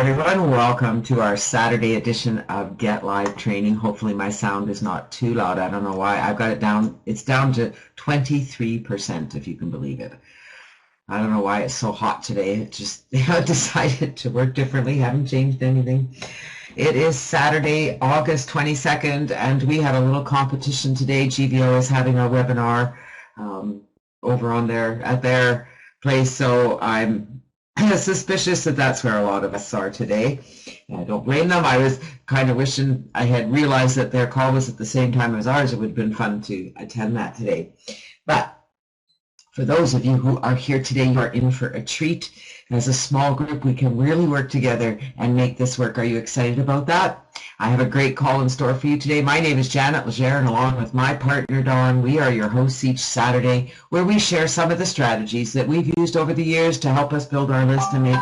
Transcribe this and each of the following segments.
everyone. Welcome to our Saturday edition of Get Live Training. Hopefully my sound is not too loud. I don't know why. I've got it down. It's down to 23%, if you can believe it. I don't know why it's so hot today. It just decided to work differently. Haven't changed anything. It is Saturday, August 22nd, and we had a little competition today. GVO is having our webinar over on at their place, so I'm suspicious that that's where a lot of us are today. I don't blame them. I was kind of wishing I had realized that their call was at the same time as ours. It would have been fun to attend that today. But for those of you who are here today, you are in for a treat. As a small group, we can really work together and make this work. Are you excited about that? I have a great call in store for you today. My name is Janet Legere, and along with my partner, Dawn, we are your hosts each Saturday, where we share some of the strategies that we've used over the years to help us build our list and make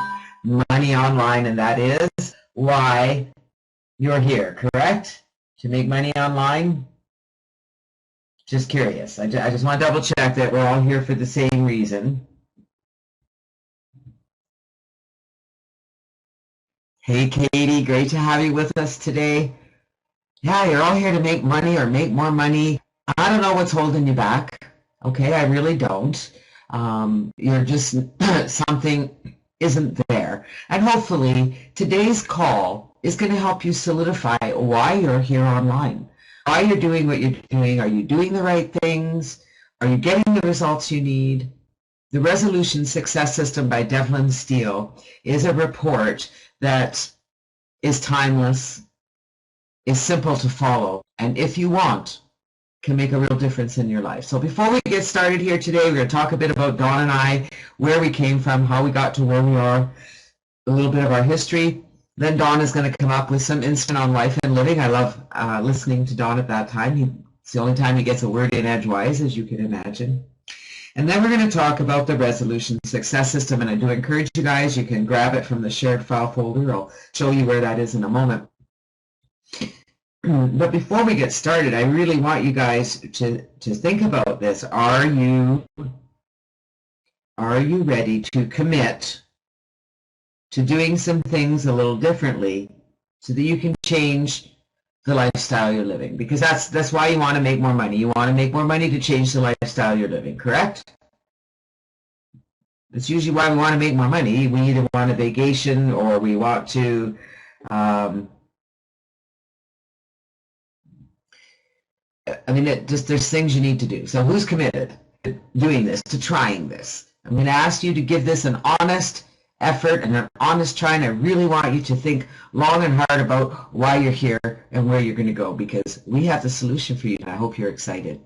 money online, and that is why you're here, correct? To make money online? Just curious. I just want to double check that we're all here for the same reason. Hey, Katie, great to have you with us today. Yeah, you're all here to make money or make more money. I don't know what's holding you back. Okay, I really don't. You're just, something isn't there. And hopefully today's call is going to help you solidify why you're here online, why you're doing what you're doing. Are you doing the right things? Are you getting the results you need? The Resolution Success System by Devlyn Steele is a report that is timeless, is simple to follow, and if you want, can make a real difference in your life. So before we get started here today, we're going to talk a bit about Dawn and I, where we came from, how we got to where we are, a little bit of our history. Then Dawn is going to come up with some insight on life and living. I love listening to Dawn at that time. It's the only time he gets a word in edgewise, as you can imagine. And then we're going to talk about the Resolution Success System, and I do encourage you guys, you can grab it from the shared file folder. I'll show you where that is in a moment. But before we get started, I really want you guys to think about this. Are you ready to commit to doing some things a little differently so that you can change the lifestyle you're living? Because that's why you want to make more money. You want to make more money to change the lifestyle you're living, correct? That's usually why we want to make more money. We either want a vacation or we want to there's things you need to do. So who's committed to doing this, to trying this? I'm going to ask you to give this an honest effort and an honest try, and I really want you to think long and hard about why you're here and where you're going to go, because we have the solution for you, and I hope you're excited.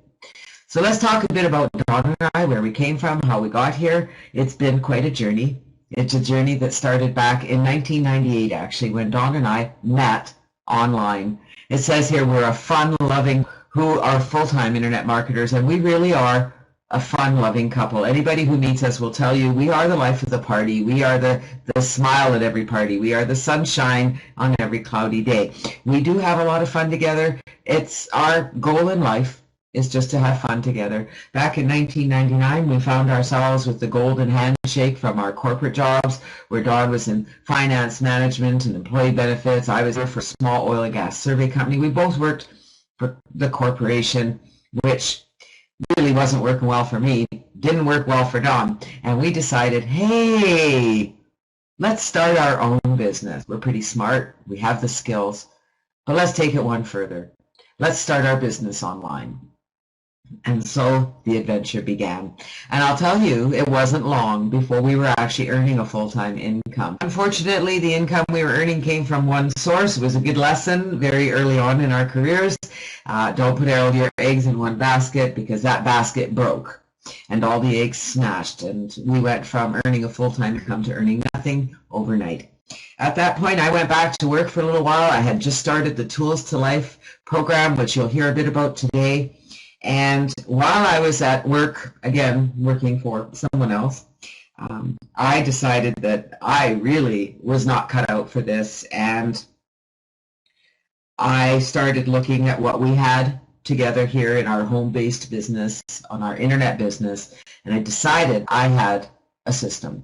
So let's talk a bit about Dawn and I, where we came from, how we got here. It's been quite a journey. It's a journey that started back in 1998, actually, when Dawn and I met online. It says here we're a fun-loving who are full-time internet marketers, and we really are a fun-loving couple. Anybody who meets us will tell you we are the life of the party. We are the smile at every party. We are the sunshine on every cloudy day. We do have a lot of fun together. It's our goal in life is just to have fun together. Back in 1999, we found ourselves with the golden handshake from our corporate jobs, where Dawn was in finance management and employee benefits. I was there for a small oil and gas survey company. We both worked for the corporation, which really wasn't working well for me, didn't work well for Dawn, and we decided, hey, let's start our own business. We're pretty smart, we have the skills, but let's take it one further. Let's start our business online. And so the adventure began. And I'll tell you, it wasn't long before we were actually earning a full-time income. Unfortunately, the income we were earning came from one source. It was a good lesson very early on in our careers. Don't put all your eggs in one basket, because that basket broke and all the eggs smashed. And we went from earning a full-time income to earning nothing overnight. At that point, I went back to work for a little while. I had just started the Tools to Life program, which you'll hear a bit about today. And while I was at work, again, working for someone else, I decided that I really was not cut out for this, and I started looking at what we had together here in our home-based business, on our internet business, and I decided I had a system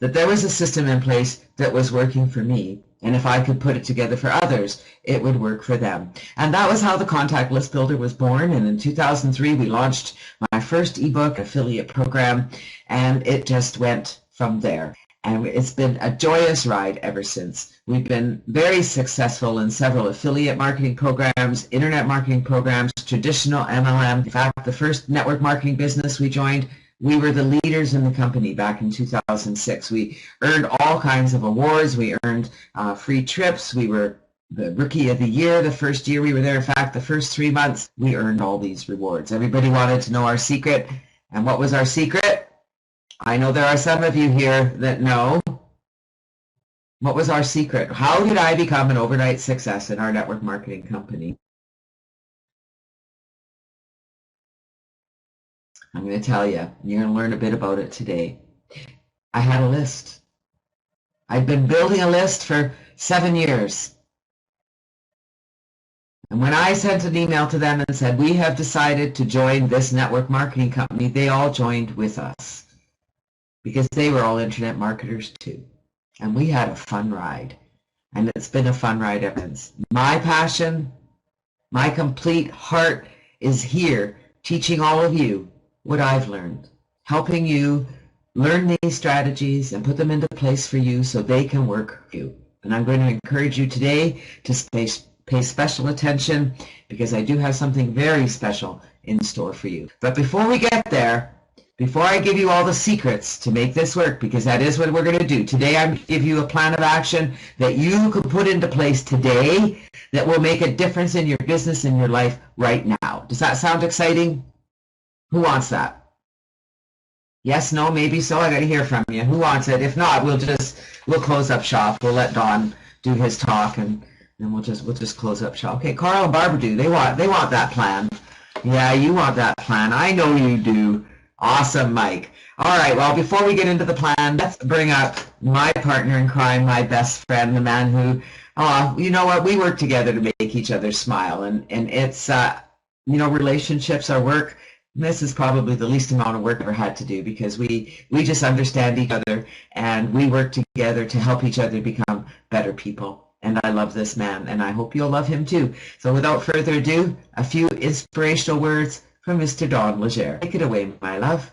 that there was a system in place that was working for me, and if I could put it together for others, it would work for them. And that was how the Contact List Builder was born. And in 2003, we launched my first ebook affiliate program, and it just went from there. And it's been a joyous ride ever since. We've been very successful in several affiliate marketing programs, internet marketing programs, traditional MLM. In fact, the first network marketing business we joined, we were the leaders in the company back in 2006. We earned all kinds of awards. We earned free trips. We were the Rookie of the Year the first year we were there. In fact, the first 3 months, we earned all these rewards. Everybody wanted to know our secret. And what was our secret? I know there are some of you here that know. What was our secret? How did I become an overnight success in our network marketing company? I'm going to tell you. You're going to learn a bit about it today. I had a list. I'd been building a list for 7 years. And when I sent an email to them and said, we have decided to join this network marketing company, they all joined with us because they were all internet marketers too. And we had a fun ride. And it's been a fun ride ever since. My passion, my complete heart is here teaching all of you what I've learned, helping you learn these strategies and put them into place for you so they can work for you. And I'm going to encourage you today to pay special attention because I do have something very special in store for you. But before we get there, before I give you all the secrets to make this work, because that is what we're going to do, today I'm going to give you a plan of action that you can put into place today that will make a difference in your business and your life right now. Does that sound exciting? Who wants that? Yes, no, maybe so. I got to hear from you. Who wants it? If not, we'll close up shop. We'll let Don do his talk, and then we'll just close up shop. Okay, Carl and Barbara do. They want that plan. Yeah, you want that plan. I know you do. Awesome, Mike. All right, well, before we get into the plan, let's bring up my partner in crime, my best friend, the man who, you know what, we work together to make each other smile. And it's, relationships, our work, this is probably the least amount of work I've ever had to do because we just understand each other and we work together to help each other become better people. And I love this man, and I hope you'll love him too. So without further ado, a few inspirational words from Mr. Don Legere. Take it away, my love.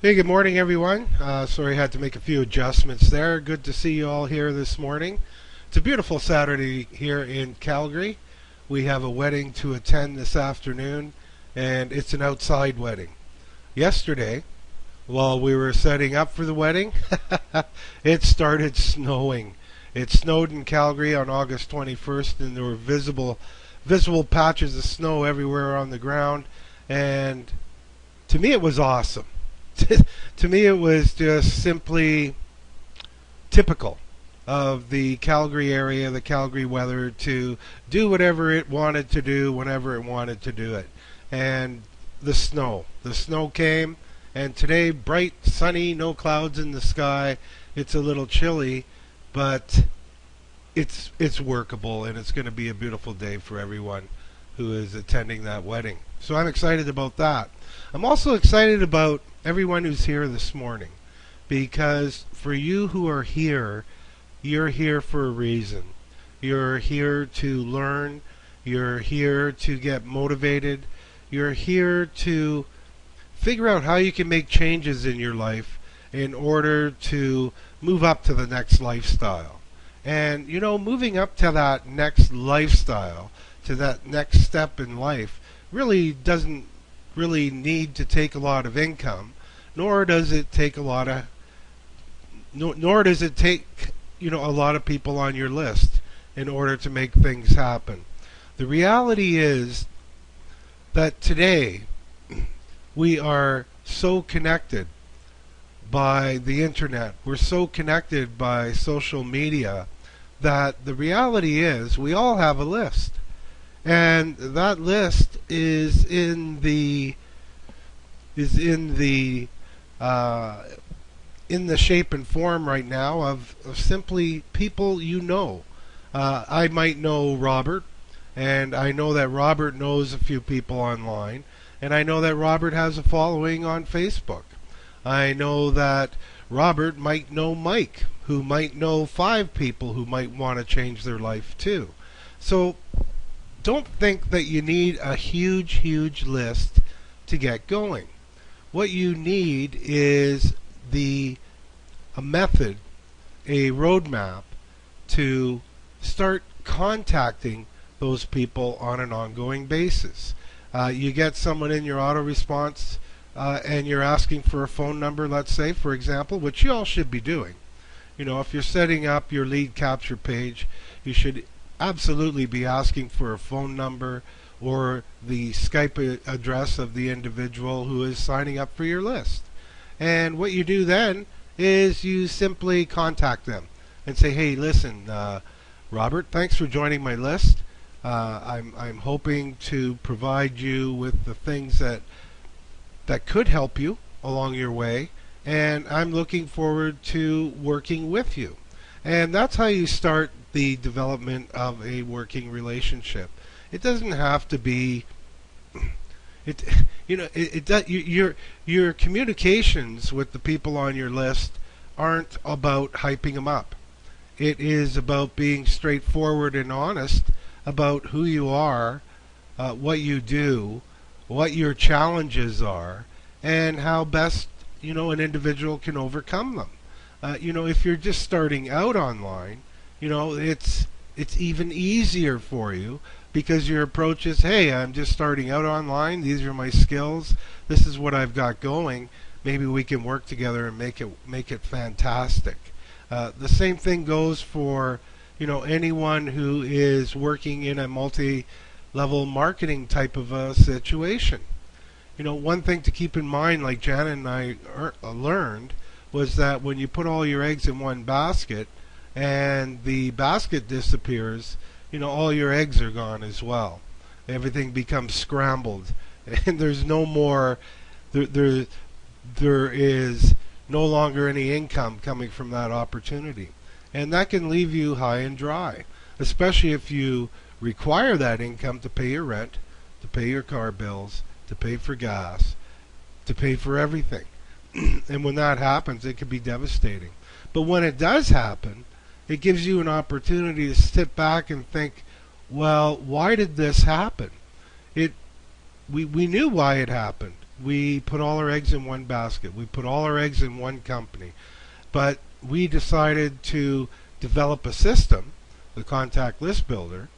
Hey, good morning, everyone. Sorry I had to make a few adjustments there. Good to see you all here this morning. It's a beautiful Saturday here in Calgary. We have a wedding to attend this afternoon, and it's an outside wedding. Yesterday, while we were setting up for the wedding, it started snowing. It snowed in Calgary on August 21st, and there were visible patches of snow everywhere on the ground, and to me it was awesome. To me it was just simply typical of the Calgary area, the Calgary weather, to do whatever it wanted to do whenever it wanted to do it. And the snow came, and today bright, sunny, no clouds in the sky. It's a little chilly, but it's workable, and it's going to be a beautiful day for everyone who is attending that wedding. So I'm excited about that. I'm also excited about everyone who's here this morning, because for you who are here, you're here for a reason. You're here to learn. You're here to get motivated. You're here to figure out how you can make changes in your life in order to move up to the next lifestyle. And moving up to that next lifestyle, to that next step in life, really doesn't really need to take a lot of income, nor does it take a lot of a lot of people on your list in order to make things happen. The reality is that today we are so connected by the internet. We're so connected by social media that the reality is we all have a list. And that list is in the shape and form right now of simply people you know. I might know Robert, and I know that Robert knows a few people online, And I know that Robert has a following on Facebook. I know that Robert might know Mike, who might know 5 people who might want to change their life too. So don't think that you need a huge list to get going. What you need is a method, a roadmap to start contacting those people on an ongoing basis. You get someone in your auto response and you're asking for a phone number, let's say, for example, which you all should be doing. You know, if you're setting up your lead capture page, you should absolutely be asking for a phone number or the Skype address of the individual who is signing up for your list. And what you do then is you simply contact them and say, hey, listen, Robert, thanks for joining my list. I'm hoping to provide you with the things that could help you along your way, and I'm looking forward to working with you. And that's how you start the development of a working relationship. It doesn't have to be your communications with the people on your list aren't about hyping them up. It is about being straightforward and honest about who you are, what you do, what your challenges are, and how best an individual can overcome them. If you're just starting out online, it's even easier for you because your approach is, hey, I'm just starting out online. These are my skills. This is what I've got going. Maybe we can work together and make it fantastic. The same thing goes for anyone who is working in a multi-level marketing type of a situation. One thing to keep in mind, like Janet and I learned, was that when you put all your eggs in one basket and the basket disappears, all your eggs are gone as well. Everything becomes scrambled, and there's no more. There is no longer any income coming from that opportunity, and that can leave you high and dry, especially if you require that income to pay your rent, to pay your car bills, to pay for gas, to pay for everything. And when that happens, it can be devastating. But when it does happen, it gives you an opportunity to sit back and think, well, why did this happen? We knew why it happened. We put all our eggs in one basket. We put all our eggs in one company. But we decided to develop a system, the Contact List Builder,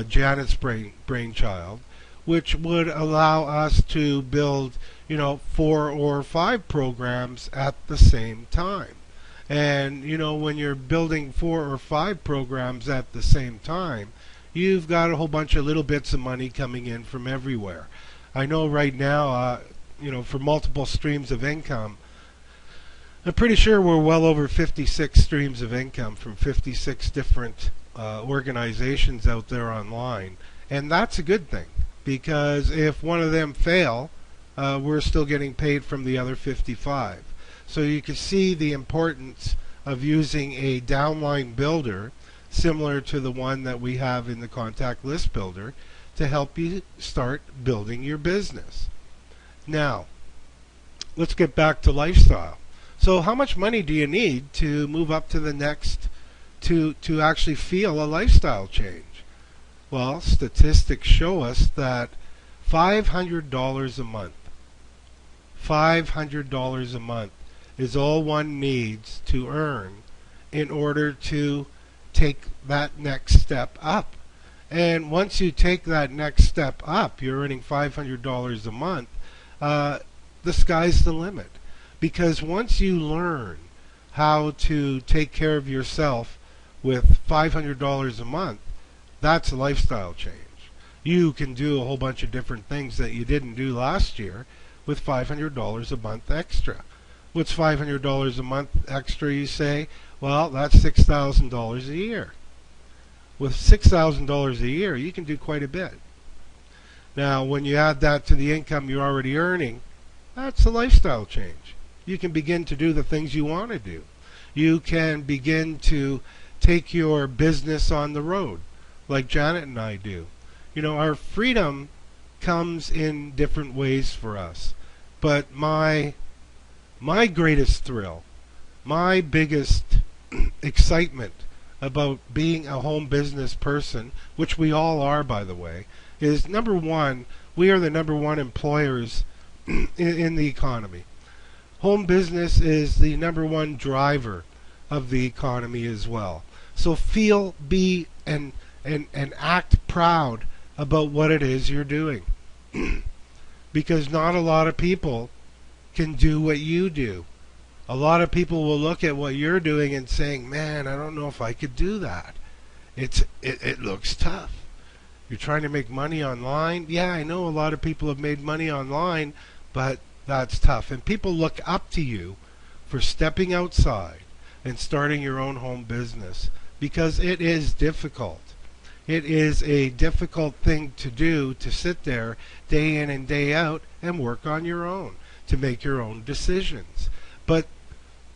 Janet's brainchild, which would allow us to build 4 or 5 programs at the same time. And when you're building 4 or 5 programs at the same time, you've got a whole bunch of little bits of money coming in from everywhere. I know right now, for multiple streams of income, I'm pretty sure we're well over 56 streams of income from 56 different organizations out there online. And that's a good thing, because if one of them fail, we're still getting paid from the other 55. So you can see the importance of using a downline builder similar to the one that we have in the Contact List Builder to help you start building your business. Now, let's get back to lifestyle. So how much money do you need to move up to the next, to actually feel a lifestyle change? Well, statistics show us that $500 a month, $500 a month is all one needs to earn in order to take that next step up. And once you take that next step up, you're earning $500 a month, the sky's the limit. Because once you learn how to take care of yourself with $500 a month, that's a lifestyle change. You can do a whole bunch of different things that you didn't do last year with $500 a month extra. What's $500 a month extra, you say? Well, that's $6,000 a year. With $6,000 a year, you can do quite a bit. Now, when you add that to the income you're already earning, that's a lifestyle change. You can begin to do the things you want to do. You can begin to take your business on the road, like Janet and I do. Our freedom comes in different ways for us. But my greatest thrill, my biggest excitement about being a home business person, which we all are, by the way, is number one, we are the number one employers in the economy. Home business is the number one driver of the economy as well. So feel, be, and act proud about what it is you're doing. Because not a lot of people can do what you do. A lot of people will look at what you're doing and saying, man, I don't know if I could do that. It looks tough. You're trying to make money online. Yeah, I know a lot of people have made money online, but that's tough. And people look up to you for stepping outside and starting your own home business because it is difficult. It is a difficult thing to do, to sit there day in and day out and work on your own, to make your own decisions. But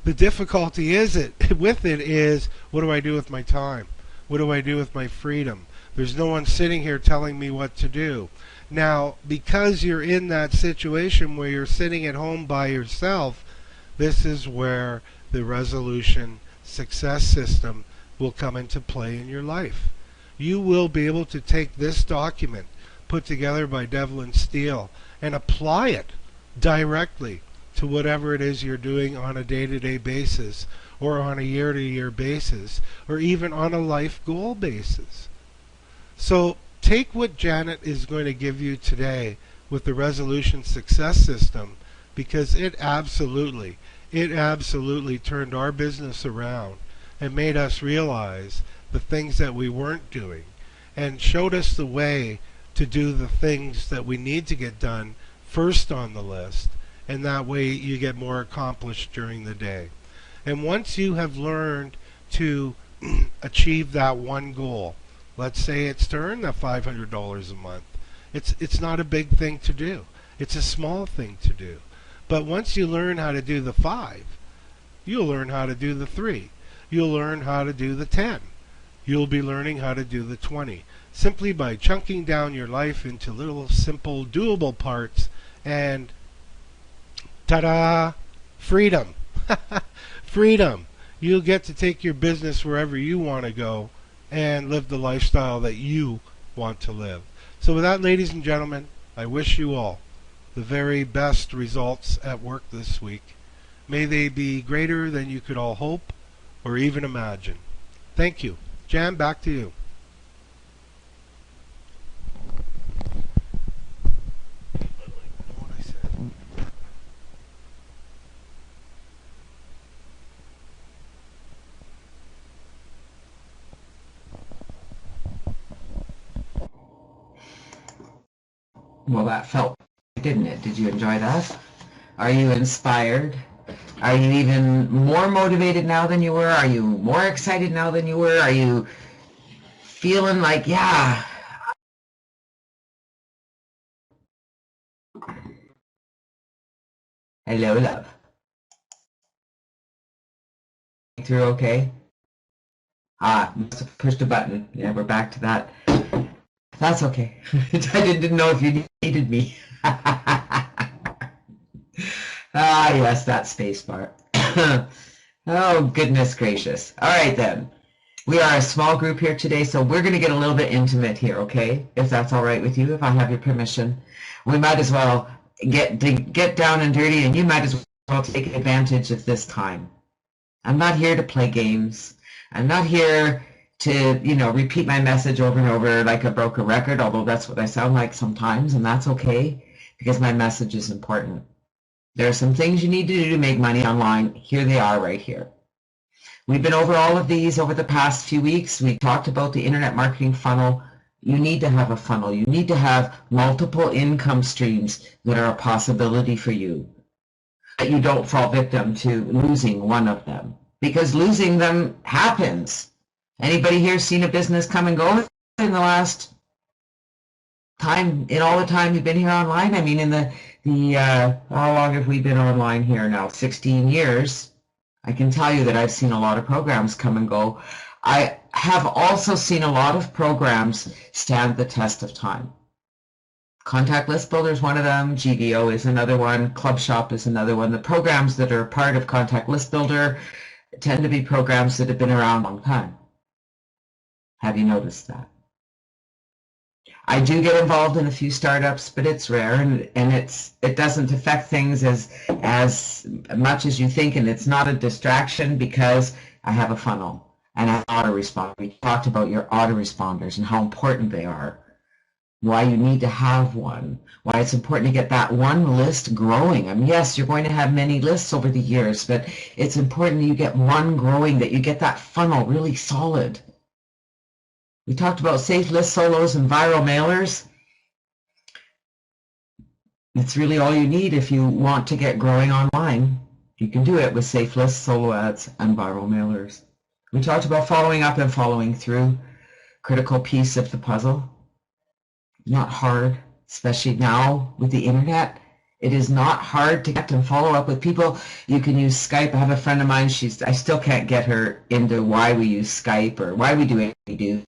the difficulty with it is, what do I do with my time? What do I do with my freedom? There's no one sitting here telling me what to do. Now, because you're in that situation where you're sitting at home by yourself, this is where the resolution success system will come into play in your life. You will be able to take this document put together by Devlyn Steele and apply it directly to whatever it is you're doing on a day-to-day basis, or on a year-to-year basis, or even on a life goal basis. So take what Janet is going to give you today with the resolution success system, because it absolutely turned our business around and made us realize the things that we weren't doing, and showed us the way to do the things that we need to get done first on the list, and that way you get more accomplished during the day. And once you have learned to achieve that one goal, let's say it's to earn that $500 a month, it's not a big thing to do. It's a small thing to do. But once you learn how to do the 5, you'll learn how to do the 3. You'll learn how to do the 10. You'll be learning how to do the 20, simply by chunking down your life into little simple doable parts, and ta-da, freedom. Freedom. You'll get to take your business wherever you want to go and live the lifestyle that you want to live. So with that, ladies and gentlemen, I wish you all the very best results at work this week. May they be greater than you could all hope or even imagine. Thank you. Jan, back to you. Well, that felt, didn't it? Did you enjoy that? Are you inspired? Are you even more motivated now than you were? Are you more excited now than you were? Are you feeling like, yeah. Hello, love. Through okay? Must have pushed a button. Yeah, we're back to that. That's okay. I didn't know if you needed me. Yes, that space bar. Oh, goodness gracious. All right, then. We are a small group here today, so we're going to get a little bit intimate here, okay? If that's all right with you, if I have your permission. We might as well get down and dirty, and you might as well take advantage of this time. I'm not here to play games. I'm not here to, repeat my message over and over like a broken record, although that's what I sound like sometimes, and that's okay, because my message is important. There are some things you need to do to make money online. Here they are right here. We've been over all of these over the past few weeks. We talked about the internet marketing funnel. You need to have a funnel. You need to have multiple income streams that are a possibility for you, that you don't fall victim to losing one of them, because losing them happens. Anybody here seen a business come and go in the last time, in all the time you've been here online? I mean, in the how long have we been online here now? 16 years. I can tell you that I've seen a lot of programs come and go. I have also seen a lot of programs stand the test of time. Contact List Builder is one of them. GVO is another one. Club Shop is another one. The programs that are part of Contact List Builder tend to be programs that have been around a long time. Have you noticed that? I do get involved in a few startups, but it's rare, and it doesn't affect things as much as you think, and it's not a distraction because I have a funnel and an autoresponder. We talked about your autoresponders and how important they are, why you need to have one, why it's important to get that one list growing. I mean, yes, you're going to have many lists over the years, but it's important that you get one growing, that you get that funnel really solid. We talked about safe list solos and viral mailers. It's really all you need if you want to get growing online. You can do it with safe lists, solo ads, and viral mailers. We talked about following up and following through. Critical piece of the puzzle. Not hard, especially now with the internet. It is not hard to get and follow up with people. You can use Skype. I have a friend of mine, I still can't get her into why we use Skype or why we do what we do,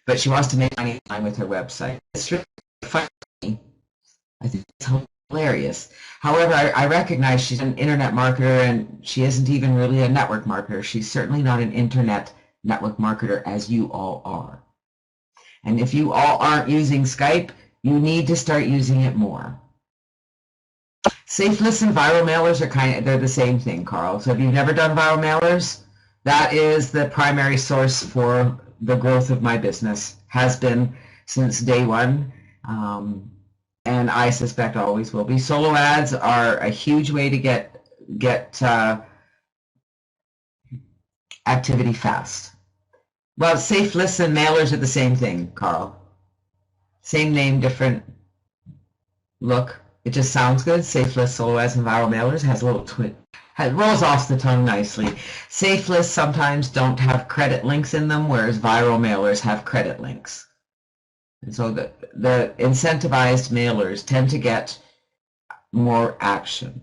but she wants to make money with her website. It's really funny. I think it's hilarious. However, I recognize she's an internet marketer, and she isn't even really a network marketer. She's certainly not an internet network marketer as you all are. And if you all aren't using Skype, you need to start using it more. Safe lists and viral mailers are they're the same thing, Carl. So if you've never done viral mailers, that is the primary source for the growth of my business, has been since day one, and I suspect always will be. Solo ads are a huge way to get activity fast. Well, safe lists and mailers are the same thing, Carl. Same name, different look. It just sounds good. Safe lists, solo ads, and viral mailers has a little twist. It rolls off the tongue nicely. Safe lists sometimes don't have credit links in them, whereas viral mailers have credit links. And so the incentivized mailers tend to get more action.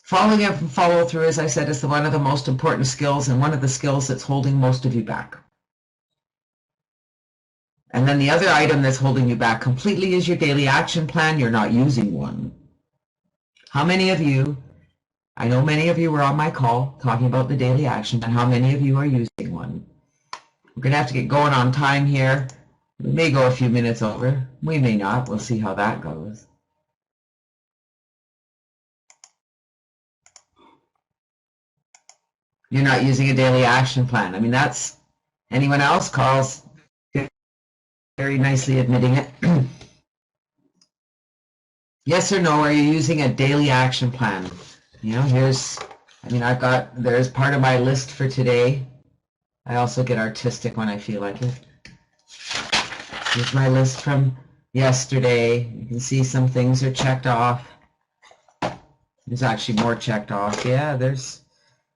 Following up and follow through, as I said, is one of the most important skills, and one of the skills that's holding most of you back. And then the other item that's holding you back completely is your daily action plan. You're not using one. How many of you, I know many of you were on my call talking about the daily action plan, how many of you are using one? We're going to have to get going on time here. We may go a few minutes over. We may not. We'll see how that goes. You're not using a daily action plan. I mean, that's anyone else? Carl's very nicely admitting it. Yes or no, are you using a daily action plan? You know, there's part of my list for today. I also get artistic when I feel like it. Here's my list from yesterday. You can see some things are checked off. There's actually more checked off. Yeah,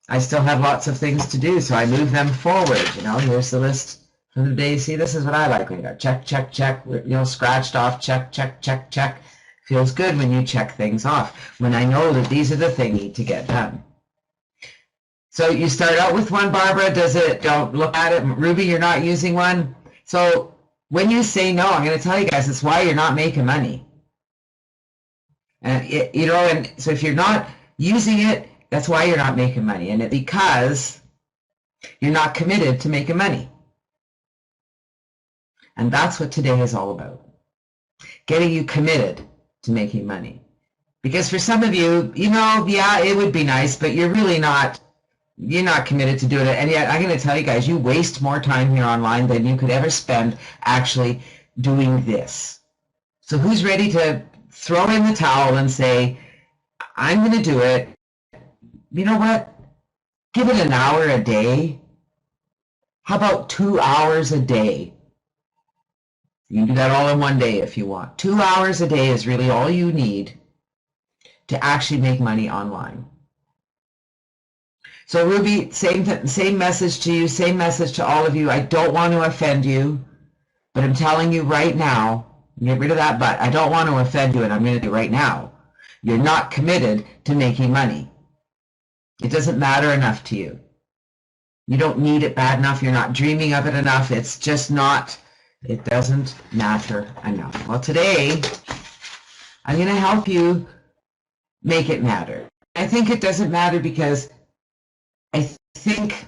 I still have lots of things to do, so I move them forward. You know, here's the list from the day. See, this is what I like. We got check, check, check, you know, scratched off, check, check, check, check. Feels good when you check things off, when I know that these are the things that need to get done. So you start out with one, Barbara. Don't look at it. Ruby, you're not using one. So when you say no, I'm going to tell you guys, it's why you're not making money. And and so if you're not using it, that's why you're not making money. And because you're not committed to making money. And that's what today is all about. Getting you committed to making money. Because for some of you, yeah, it would be nice, but you're not committed to doing it. And yet I'm going to tell you guys, you waste more time here online than you could ever spend actually doing this. So who's ready to throw in the towel and say, I'm going to do it. You know what? Give it an hour a day. How about 2 hours a day? You can do that all in one day if you want. 2 hours a day is really all you need to actually make money online. So Ruby, same message to you, same message to all of you. I don't want to offend you, but I'm telling you right now, get rid of that but. I don't want to offend you, and I'm going to do it right now. You're not committed to making money. It doesn't matter enough to you. You don't need it bad enough. You're not dreaming of it enough. It's just not It doesn't matter enough. Well, today, I'm going to help you make it matter. I think it doesn't matter because I think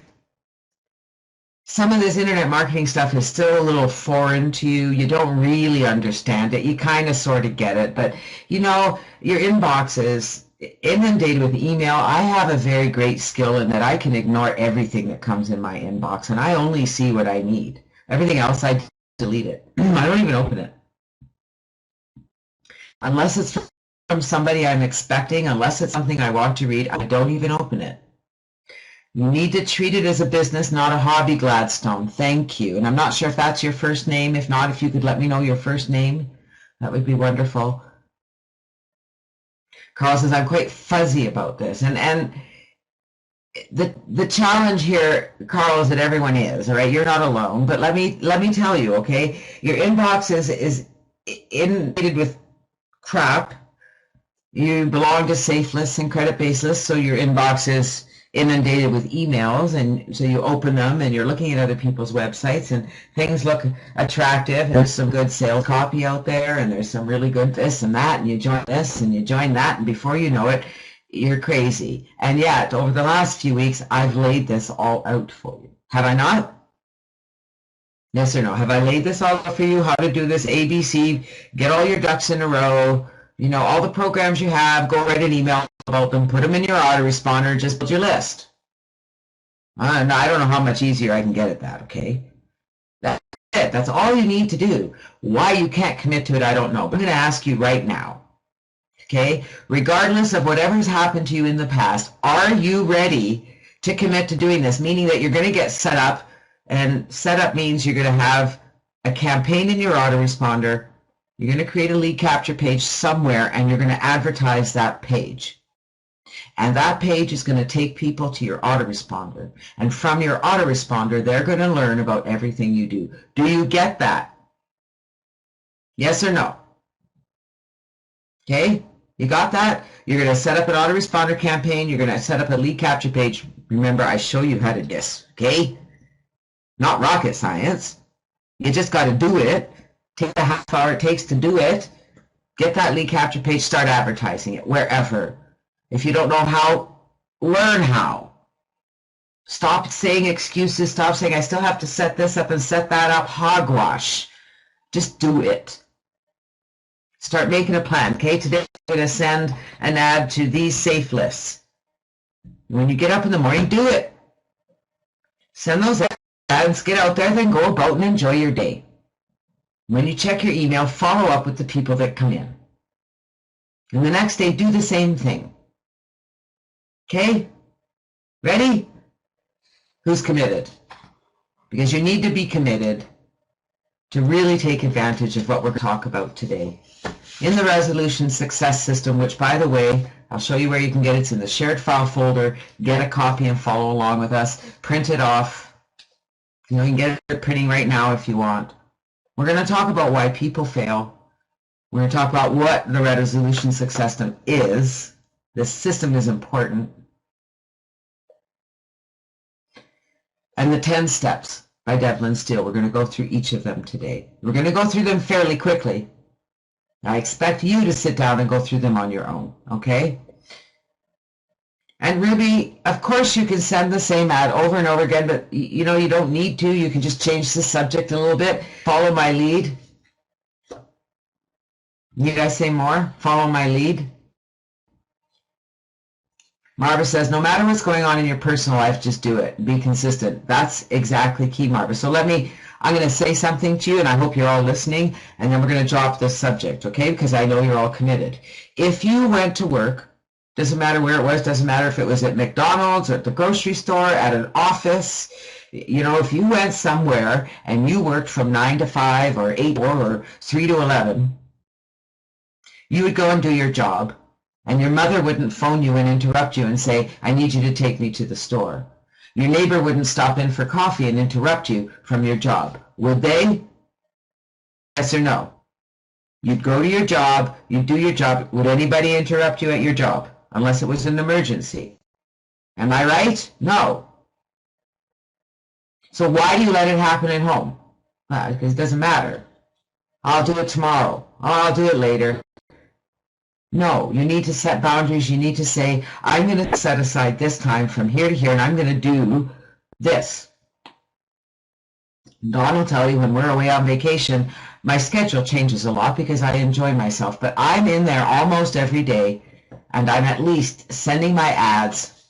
some of this internet marketing stuff is still a little foreign to you. You don't really understand it. You kind of sort of get it. But, you know, your inbox is inundated with email. I have a very great skill in that I can ignore everything that comes in my inbox, and I only see what I need. Everything else, I delete it. I don't even open it. Unless it's from somebody I'm expecting, unless it's something I want to read, I don't even open it. You need to treat it as a business, not a hobby, Gladstone. Thank you. And I'm not sure if that's your first name. If not, if you could let me know your first name, that would be wonderful. Carl says, I'm quite fuzzy about this. And the challenge here, Carl, is that everyone is, all right? You're not alone. But let me tell you, okay? Your inbox is inundated with crap. You belong to safe lists and credit-based lists, so your inbox is inundated with emails, and so you open them and you're looking at other people's websites and things look attractive, and there's some good sales copy out there, and there's some really good this and that, and you join this and you join that, and before you know it, you're crazy. And yet, over the last few weeks, I've laid this all out for you. Have I not? Yes or no? Have I laid this all out for you? How to do this ABC, get all your ducks in a row, you know, all the programs you have, go write an email about them, put them in your autoresponder, just build your list. And I don't know how much easier I can get at that, okay? That's it. That's all you need to do. Why you can't commit to it, I don't know. But I'm going to ask you right now, okay? Regardless of whatever's happened to you in the past, are you ready to commit to doing this? Meaning that you're going to get set up, and set up means you're going to have a campaign in your autoresponder. You're going to create a lead capture page somewhere, and you're going to advertise that page. And that page is going to take people to your autoresponder. And from your autoresponder, they're going to learn about everything you do. Do you get that? Yes or no? Okay? You got that? You're going to set up an autoresponder campaign. You're going to set up a lead capture page. Remember, I show you how to do this. Okay? Not rocket science. You just got to do it. Take the half hour it takes to do it. Get that lead capture page, start advertising it wherever. If you don't know how, learn how. Stop saying excuses. Stop saying, I still have to set this up and set that up. Hogwash. Just do it. Start making a plan. Okay, today I'm going to send an ad to these safe lists. When you get up in the morning, do it. Send those ads, get out there, then go about and enjoy your day. When you check your email, follow up with the people that come in. And the next day, do the same thing. Okay? Ready? Who's committed? Because you need to be committed to really take advantage of what we're going to talk about today. In the Resolution Success System, which, by the way, I'll show you where you can get it. It's in the shared file folder. Get a copy and follow along with us. Print it off. You know, you can get it printing right now if you want. We're going to talk about why people fail. We're going to talk about what the Resolution Success System is. This system is important. And the 10 steps by Devlyn Steele. We're going to go through each of them today. We're going to go through them fairly quickly. I expect you to sit down and go through them on your own, okay? And Ruby, of course you can send the same ad over and over again, but you know, you don't need to. You can just change the subject a little bit. Follow my lead. Need I say more? Follow my lead. Marva says, no matter what's going on in your personal life, just do it. Be consistent. That's exactly key, Marva. So I'm going to say something to you, and I hope you're all listening, and then we're going to drop this subject, okay? Because I know you're all committed. If you went to work, doesn't matter where it was, doesn't matter if it was at McDonald's or at the grocery store, at an office, you know, if you went somewhere and you worked from 9 to 5 or 8 or 3 to 11, you would go and do your job, and your mother wouldn't phone you and interrupt you and say, I need you to take me to the store. Your neighbor wouldn't stop in for coffee and interrupt you from your job. Would they? Yes or no? You'd go to your job, you'd do your job. Would anybody interrupt you at your job? Unless it was an emergency. Am I right? No. So why do you let it happen at home? Because it doesn't matter. I'll do it tomorrow. I'll do it later. No, you need to set boundaries. You need to say, I'm going to set aside this time from here to here, and I'm going to do this. Dawn will tell you when we're away on vacation, my schedule changes a lot because I enjoy myself, but I'm in there almost every day, and I'm at least sending my ads,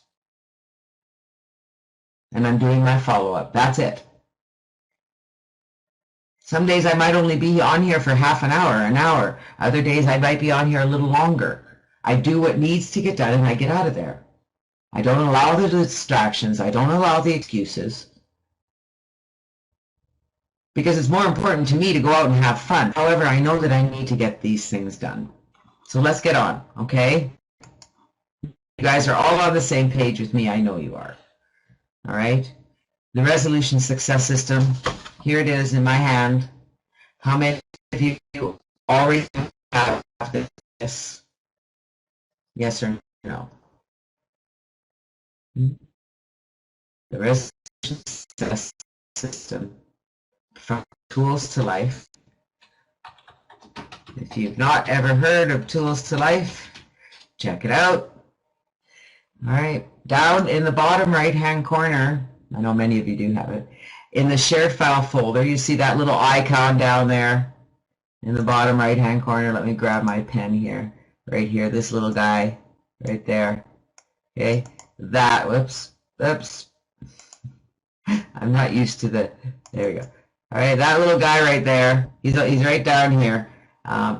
and I'm doing my follow-up. That's it. Some days I might only be on here for half an hour, an hour. Other days I might be on here a little longer. I do what needs to get done and I get out of there. I don't allow the distractions. I don't allow the excuses. Because it's more important to me to go out and have fun. However, I know that I need to get these things done. So let's get on, okay? You guys are all on the same page with me. I know you are. All right? The resolution success system. Here it is in my hand. How many of you already have this? Yes or no? The resolution success system, from tools to life. If you've not ever heard of tools to life, check it out. All right, down in the bottom right-hand corner, I know many of you do have it, in the shared file folder, you see that little icon down there in the bottom right-hand corner. Let me grab my pen here. Right here, this little guy right there. Okay, that, whoops. I'm not used to the, there we go. All right, that little guy right there, he's right down here,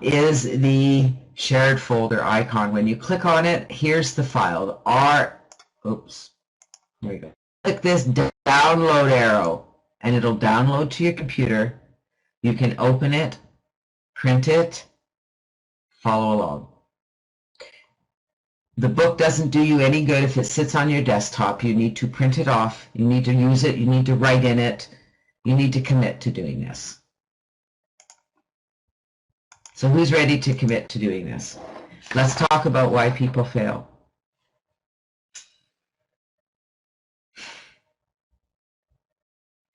is the shared folder icon. When you click on it, here's the file, oops, there we go. Click this download arrow, and it'll download to your computer. You can open it, print it, follow along. The book doesn't do you any good if it sits on your desktop. You need to print it off. You need to use it. You need to write in it. You need to commit to doing this. So who's ready to commit to doing this? Let's talk about why people fail.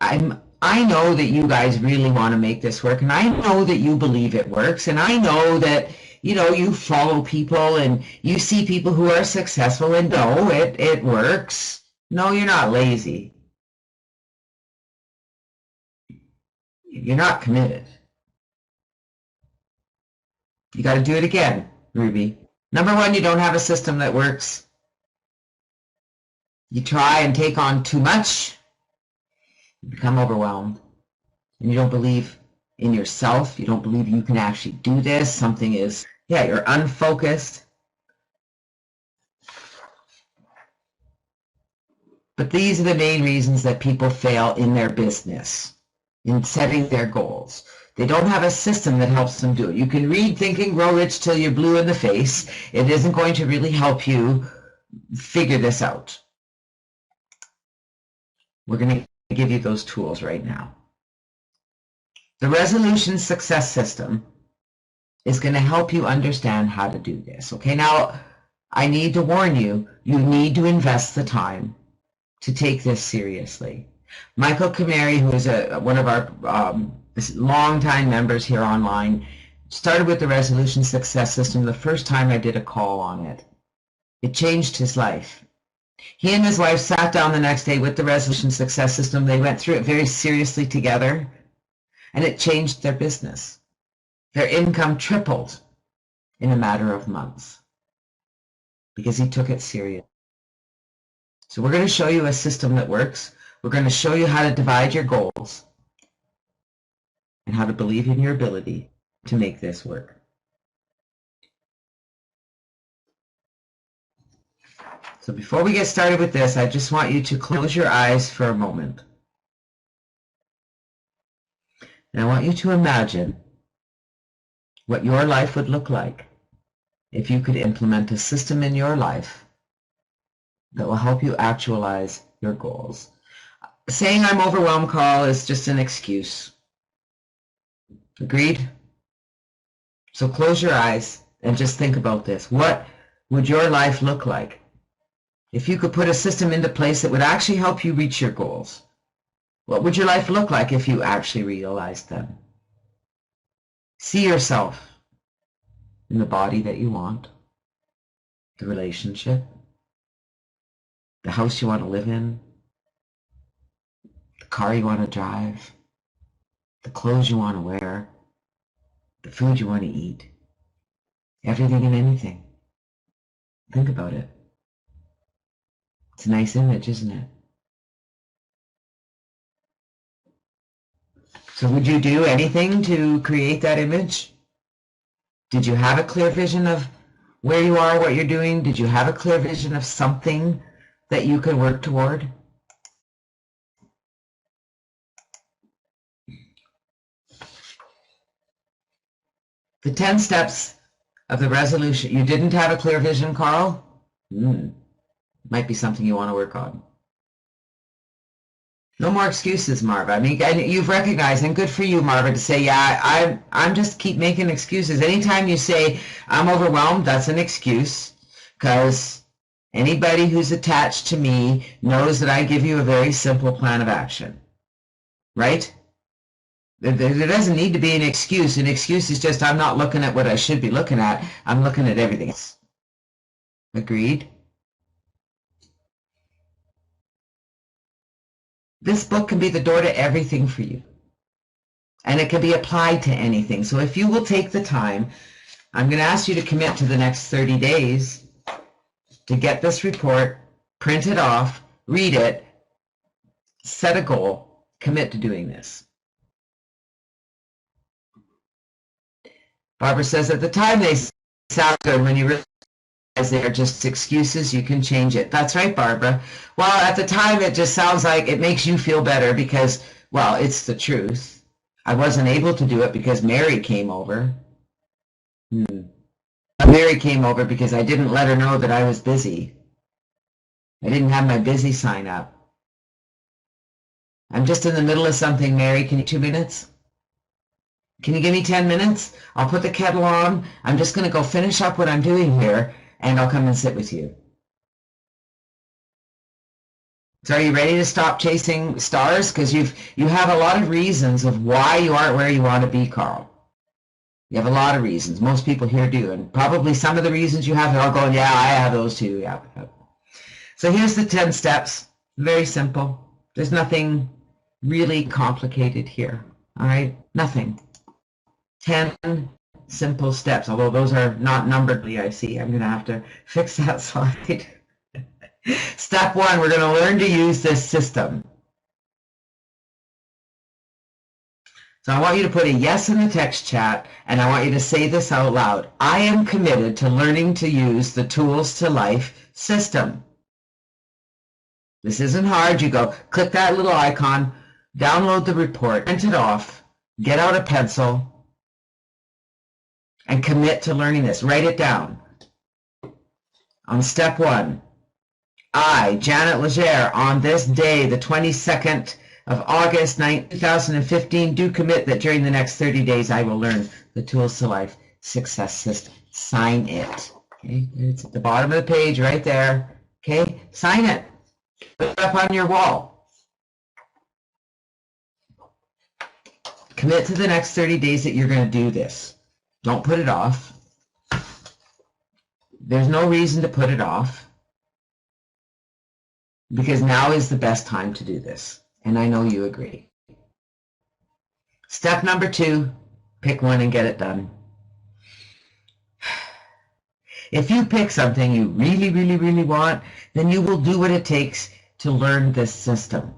I know that you guys really want to make this work, and I know that you believe it works, and I know that, you know, you follow people and you see people who are successful and no, it works. No, you're not lazy. You're not committed. You got to do it again, Ruby. Number one, you don't have a system that works. You try and take on too much. You become overwhelmed. And you don't believe in yourself. You don't believe you can actually do this. Something is, yeah, you're unfocused. But these are the main reasons that people fail in their business, in setting their goals. They don't have a system that helps them do it. You can read Think and Grow Rich till you're blue in the face. It isn't going to really help you figure this out. We're going to give you those tools right now. The resolution success system is going to help you understand how to do this. Okay, now I need to warn you, you need to invest the time to take this seriously. Michael Kamari, who is one of our longtime members here online, started with the resolution success system the first time I did a call on it. It changed his life. He and his wife sat down the next day with the resolution success system. They went through it very seriously together, and it changed their business. Their income tripled in a matter of months because he took it serious. So we're going to show you a system that works. We're going to show you how to divide your goals and how to believe in your ability to make this work. So before we get started with this, I just want you to close your eyes for a moment. And I want you to imagine what your life would look like if you could implement a system in your life that will help you actualize your goals. Saying I'm overwhelmed, Carl, is just an excuse. Agreed? So close your eyes and just think about this. What would your life look like if you could put a system into place that would actually help you reach your goals? What would your life look like if you actually realized them? See yourself in the body that you want, the relationship, the house you want to live in, the car you want to drive, the clothes you want to wear, the food you want to eat, everything and anything. Think about it. It's a nice image, isn't it? So would you do anything to create that image? Did you have a clear vision of where you are, what you're doing? Did you have a clear vision of something that you could work toward? The 10 steps of the resolution. You didn't have a clear vision, Carl? Might be something you want to work on. No more excuses, Marva. I mean, you've recognized, and good for you, Marva, to say, yeah, I'm just keep making excuses. Anytime you say, I'm overwhelmed, that's an excuse, because anybody who's attached to me knows that I give you a very simple plan of action, right? There doesn't need to be an excuse. An excuse is just, I'm not looking at what I should be looking at. I'm looking at everything else. Agreed? This book can be the door to everything for you. And it can be applied to anything. So if you will take the time, I'm going to ask you to commit to the next 30 days to get this report, print it off, read it, set a goal, commit to doing this. Barbara says, at the time they sound good. When you realize they are just excuses, you can change it. That's right, Barbara. Well, at the time it just sounds like it makes you feel better because, well, it's the truth. I wasn't able to do it because Mary came over. Mary came over because I didn't let her know that I was busy. I didn't have my busy sign up. I'm just in the middle of something, Mary. Can you 2 minutes? Can you give me 10 minutes? I'll put the kettle on. I'm just going to go finish up what I'm doing here, and I'll come and sit with you. So are you ready to stop chasing stars? Because you have a lot of reasons of why you aren't where you want to be, Carl. You have a lot of reasons. Most people here do. And probably some of the reasons you have, they're all going, yeah, I have those too. Yeah. So here's the 10 steps. Very simple. There's nothing really complicated here. All right? Nothing. 10 simple steps, although those are not numbered, I see. I'm going to have to fix that slide. Step 1, we're going to learn to use this system. So I want you to put a yes in the text chat, and I want you to say this out loud. I am committed to learning to use the Tools to Life system. This isn't hard. You go, click that little icon, download the report, print it off, get out a pencil, and commit to learning this. Write it down. On step 1, I, Janet Legere, on this day, the 22nd of August 2015, do commit that during the next 30 days I will learn the Tools to Life success system. Sign it. Okay, it's at the bottom of the page right there. Okay, sign it. Put it up on your wall. Commit to the next 30 days that you're going to do this. Don't put it off. There's no reason to put it off because now is the best time to do this. And I know you agree. Step number 2, pick one and get it done. If you pick something you really, really, really want, then you will do what it takes to learn this system.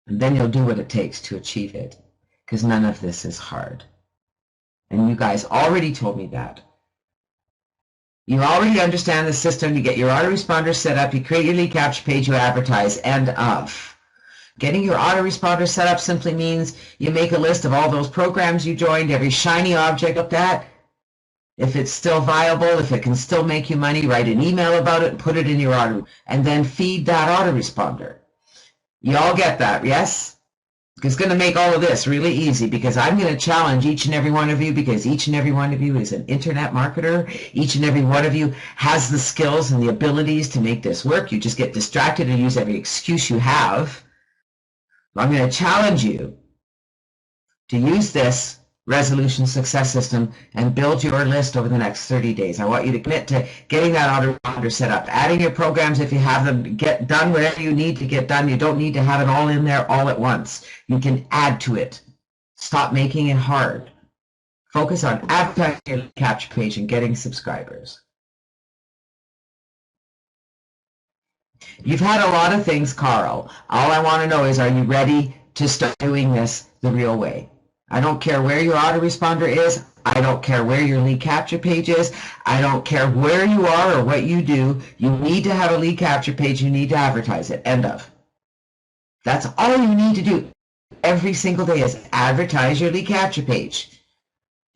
And then you'll do what it takes to achieve it, because none of this is hard. And you guys already told me that. You already understand the system. You get your autoresponder set up, you create your lead capture page, you advertise, end of. Getting your autoresponder set up simply means you make a list of all those programs you joined, every shiny object looked at. If it's still viable, if it can still make you money, write an email about it and put it in your auto, and then feed that autoresponder. You all get that, yes? It's going to make all of this really easy because I'm going to challenge each and every one of you because each and every one of you is an internet marketer. Each and every one of you has the skills and the abilities to make this work. You just get distracted and use every excuse you have. I'm going to challenge you to use this resolution success system and build your list over the next 30 days. I want you to commit to getting that autoresponder set up, adding your programs if you have them, get done whatever you need to get done. You don't need to have it all in there all at once. You can add to it. Stop making it hard. Focus on advertising your capture page and getting subscribers. You've had a lot of things, Carl. All I want to know is, are you ready to start doing this the real way? I don't care where your autoresponder is. I don't care where your lead capture page is. I don't care where you are or what you do. You need to have a lead capture page. You need to advertise it. End of. That's all you need to do every single day is advertise your lead capture page.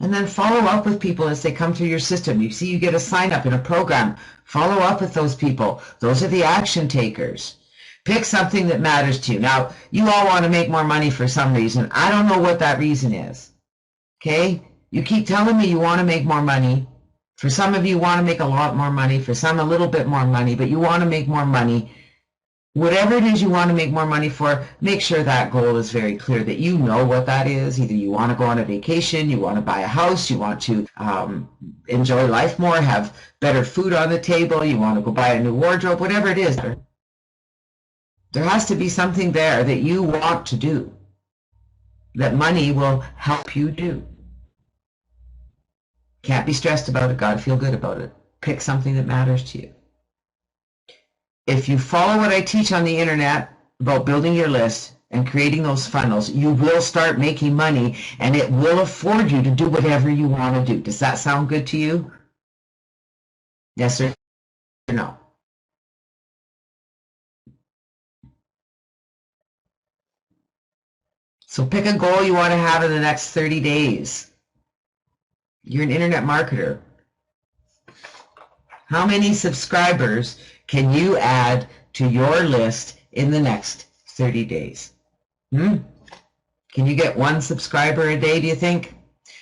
And then follow up with people as they come through your system. You see you get a sign up in a program. Follow up with those people. Those are the action takers. Pick something that matters to you. Now, you all want to make more money for some reason. I don't know what that reason is. Okay? You keep telling me you want to make more money. For some of you want to make a lot more money. For some, a little bit more money. But you want to make more money. Whatever it is you want to make more money for, make sure that goal is very clear, that you know what that is. Either you want to go on a vacation, you want to buy a house, you want to enjoy life more, have better food on the table, you want to go buy a new wardrobe, whatever it is. There has to be something there that you want to do, that money will help you do. Can't be stressed about it. Got to feel good about it. Pick something that matters to you. If you follow what I teach on the internet about building your list and creating those funnels, you will start making money and it will afford you to do whatever you want to do. Does that sound good to you? Yes or no? So pick a goal you want to have in the next 30 days. You're an internet marketer. How many subscribers can you add to your list in the next 30 days? Can you get one subscriber a day, do you think?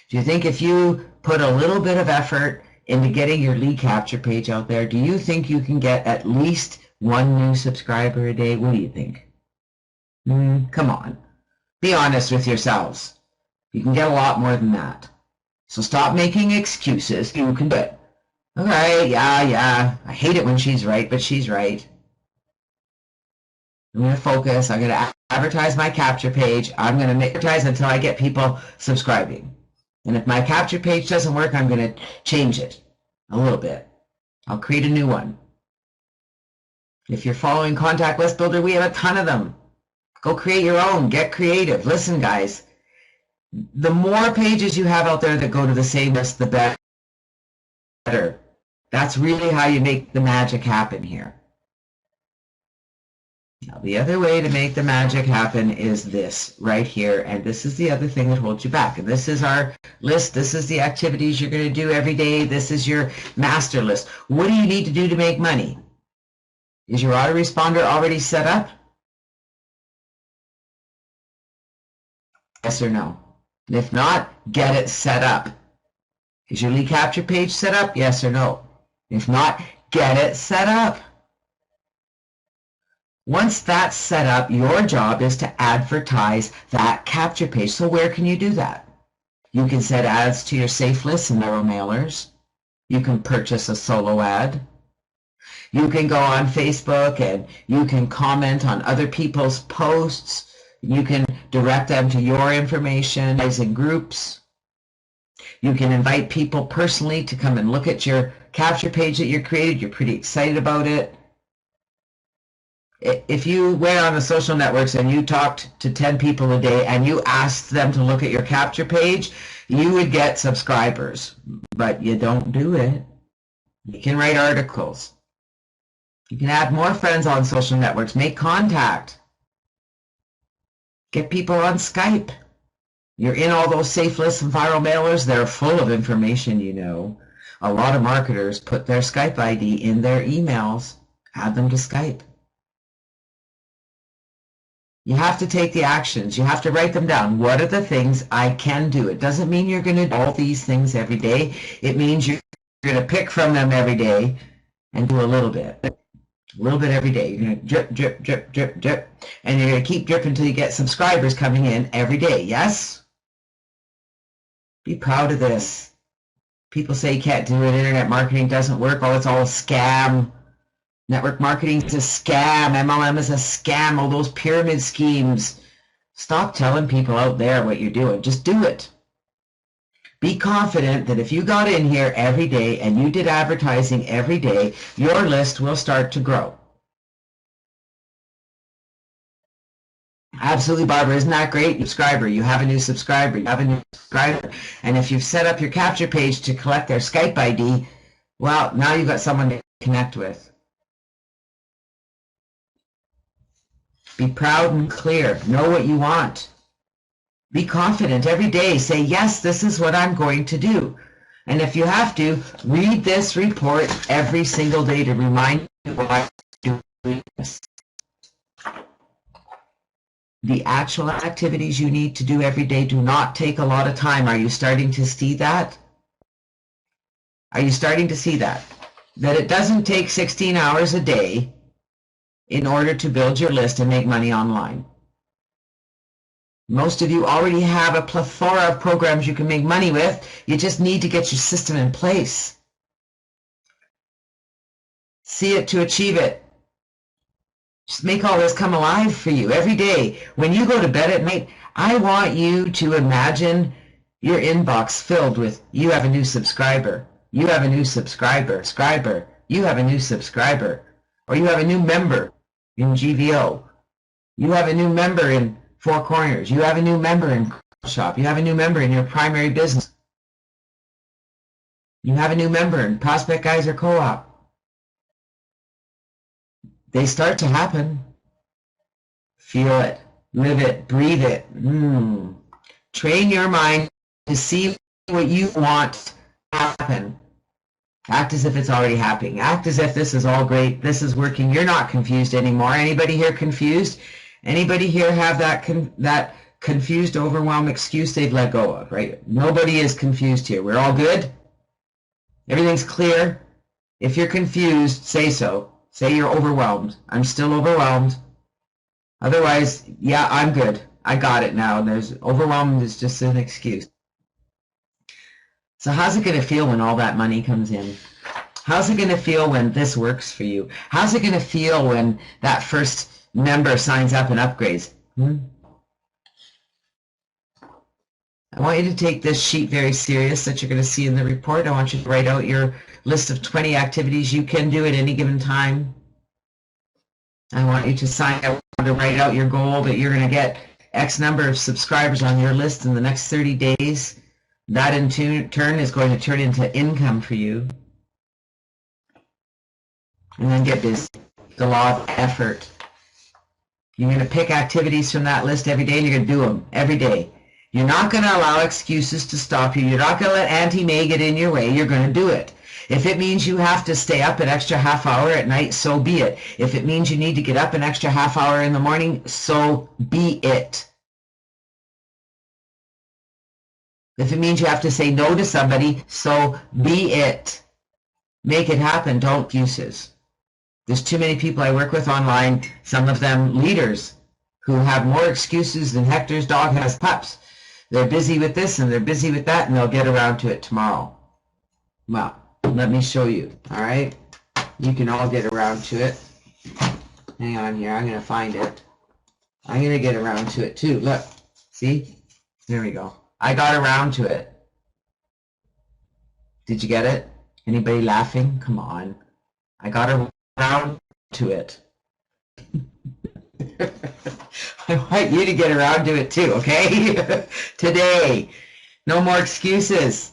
Do you think if you put a little bit of effort into getting your lead capture page out there, do you think you can get at least one new subscriber a day? What do you think? Come on. Be honest with yourselves. You can get a lot more than that. So stop making excuses. You can do it. All right, yeah. I hate it when she's right, but she's right. I'm going to focus. I'm going to advertise my capture page. I'm going to advertise until I get people subscribing. And if my capture page doesn't work, I'm going to change it a little bit. I'll create a new one. If you're following Contact List Builder, we have a ton of them. Go create your own. Get creative. Listen, guys. The more pages you have out there that go to the same list, the better. That's really how you make the magic happen here. Now, the other way to make the magic happen is this right here, and this is the other thing that holds you back. And this is our list. This is the activities you're going to do every day. This is your master list. What do you need to do to make money? Is your autoresponder already set up? Yes or no? And if not, get it set up. Is your lead capture page set up? Yes or no? If not, get it set up. Once that's set up, your job is to advertise that capture page. So where can you do that? You can set ads to your safe lists and narrow mailers. You can purchase a solo ad. You can go on Facebook and you can comment on other people's posts. You can direct them to your information as in groups. You can invite people personally to come and look at your capture page that you created. You're pretty excited about it. If you went on the social networks and you talked to 10 people a day and you asked them to look at your capture page, you would get subscribers. But you don't do it. You can write articles. You can add more friends on social networks. Make contact. Get people on Skype. You're in all those safe lists and viral mailers. They're full of information, you know. A lot of marketers put their Skype ID in their emails. Add them to Skype. You have to take the actions. You have to write them down. What are the things I can do? It doesn't mean you're going to do all these things every day. It means you're going to pick from them every day and do a little bit. A little bit every day. You're going to drip, drip, drip, drip, drip. And you're going to keep dripping until you get subscribers coming in every day. Yes? Be proud of this. People say you can't do it. Internet marketing doesn't work. Oh, it's all a scam. Network marketing is a scam. MLM is a scam. All those pyramid schemes. Stop telling people out there what you're doing. Just do it. Be confident that if you got in here every day and you did advertising every day, your list will start to grow. Absolutely, Barbara. Isn't that great? Subscriber. You have a new subscriber. You have a new subscriber. And if you've set up your capture page to collect their Skype ID, well, now you've got someone to connect with. Be proud and clear. Know what you want. Be confident every day. Say, yes, this is what I'm going to do. And if you have to, read this report every single day to remind you why you're doing this. The actual activities you need to do every day do not take a lot of time. Are you starting to see that? Are you starting to see that? That it doesn't take 16 hours a day in order to build your list and make money online. Most of you already have a plethora of programs you can make money with. You just need to get your system in place. See it to achieve it. Just make all this come alive for you every day. When you go to bed at night, I want you to imagine your inbox filled with, you have a new subscriber, you have a new subscriber, you have a new subscriber, or you have a new member in GVO, you have a new member in Four Corners, you have a new member in Shop, you have a new member in your primary business, you have a new member in Prospect Geyser Co-op. They start to happen. Feel it, live it, breathe it. Train your mind to see what you want to happen. Act as if it's already happening. Act as if this is all great. This is working. You're not confused anymore. Anybody here confused? Anybody here have that confused, overwhelmed excuse they've let go of, right? Nobody is confused here. We're all good? Everything's clear? If you're confused, say so. Say you're overwhelmed. I'm still overwhelmed. Otherwise, yeah, I'm good. I got it now. There's overwhelmed is just an excuse. So how's it going to feel when all that money comes in? How's it going to feel when this works for you? How's it going to feel when that first member signs up and upgrades? I want you to take this sheet very serious that you're going to see in the report. I want you to write out your list of 20 activities you can do at any given time. I want you to sign up to write out your goal that you're going to get X number of subscribers on your list in the next 30 days. That in turn is going to turn into income for you. And then get busy. The law of effort. You're going to pick activities from that list every day and you're going to do them every day. You're not going to allow excuses to stop you. You're not going to let Auntie May get in your way. You're going to do it. If it means you have to stay up an extra half hour at night, so be it. If it means you need to get up an extra half hour in the morning, so be it. If it means you have to say no to somebody, so be it. Make it happen. Don't excuses. There's too many people I work with online, some of them leaders, who have more excuses than Hector's dog has pups. They're busy with this and they're busy with that, and they'll get around to it tomorrow. Well, let me show you, all right? You can all get around to it. Hang on here. I'm going to find it. I'm going to get around to it too. Look. See? There we go. I got around to it. Did you get it? Anybody laughing? Come on. I got around to it. I want you to get around to it too, okay? Today. No more excuses.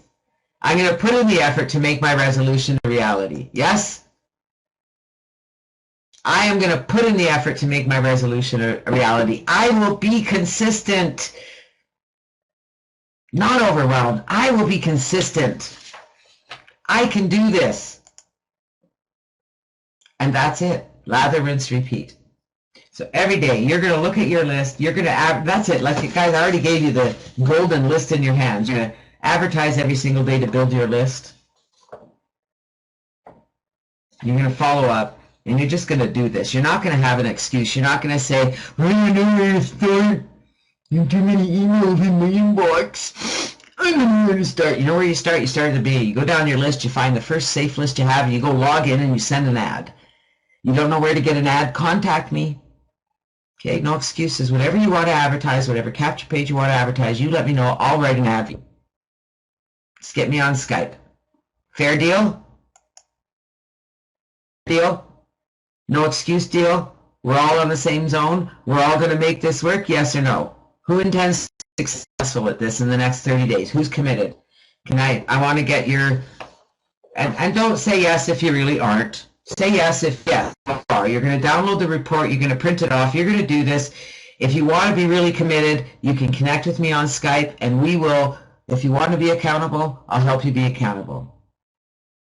I'm going to put in the effort to make my resolution a reality. Yes? I am going to put in the effort to make my resolution a reality. I will be consistent. Not overwhelmed. I will be consistent. I can do this. And that's it. Lather, rinse, repeat. So every day you're going to look at your list. You're going to that's it. Like guys, I already gave you the golden list in your hands. You're going to advertise every single day to build your list. You're going to follow up. And you're just going to do this. You're not going to have an excuse. You're not going to say, I don't know where to start. You have too many emails in my inbox. I don't know where to start. You know where you start? You start at the beginning. You go down your list, you find the first safe list you have, and you go log in and you send an ad. You don't know where to get an ad? Contact me. Okay, no excuses. Whatever you want to advertise, whatever capture page you want to advertise, you let me know. I'll write an ad for you. Just get me on Skype. Fair deal? Deal? No excuse deal? We're all on the same zone? We're all going to make this work? Yes or no? Who intends to be successful at this in the next 30 days? Who's committed? I want to get your... And don't say yes if you really aren't. Say yes if yes. You're going to download the report. You're going to print it off. You're going to do this. If you want to be really committed, you can connect with me on Skype, and we will... If you want to be accountable, I'll help you be accountable.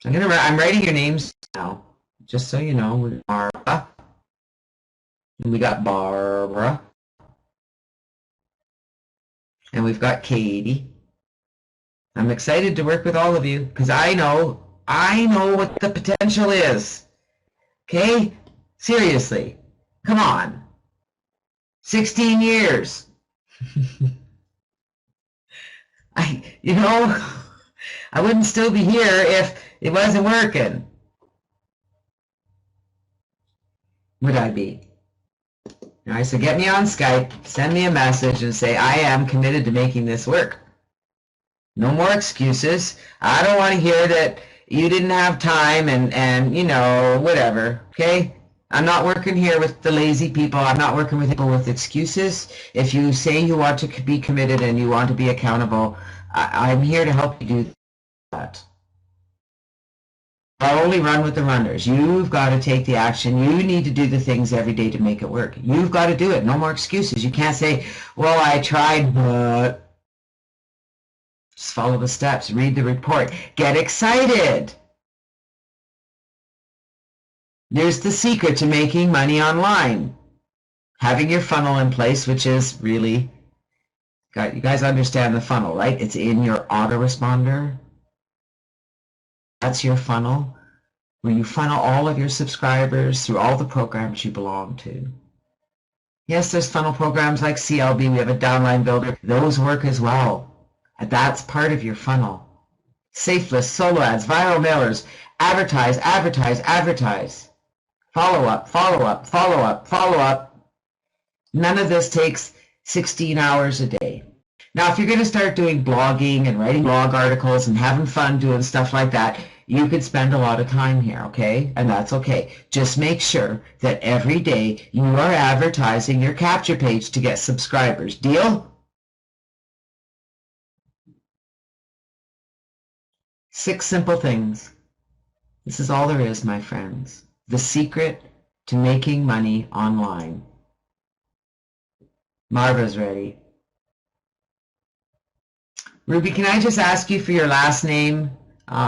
I'm writing your names now, just so you know. We got Barbara, and we got Barbara, and we've got Katie. I'm excited to work with all of you because I know what the potential is. Okay? Seriously. Come on. 16 years. I wouldn't still be here if it wasn't working. Would I be? All right, so get me on Skype, send me a message, and say, I am committed to making this work. No more excuses. I don't want to hear that you didn't have time and whatever, okay? I'm not working here with the lazy people. I'm not working with people with excuses. If you say you want to be committed and you want to be accountable, I'm here to help you do that. I only run with the runners. You've got to take the action. You need to do the things every day to make it work. You've got to do it. No more excuses. You can't say, well, I tried, but... Just follow the steps. Read the report. Get excited. There's the secret to making money online. Having your funnel in place, which is really... You guys understand the funnel, right? It's in your autoresponder. That's your funnel, where you funnel all of your subscribers through all the programs you belong to. Yes, there's funnel programs like CLB. We have a downline builder. Those work as well. And that's part of your funnel. Safe lists, solo ads, viral mailers, advertise, advertise, advertise. Follow up, follow up, follow up, follow up. None of this takes 16 hours a day. Now, if you're going to start doing blogging and writing blog articles and having fun doing stuff like that, you could spend a lot of time here, okay? And that's okay. Just make sure that every day you are advertising your capture page to get subscribers. Deal? 6 simple things. This is all there is, my friends. The secret to making money online. Marva's ready. Ruby, can I just ask you for your last name?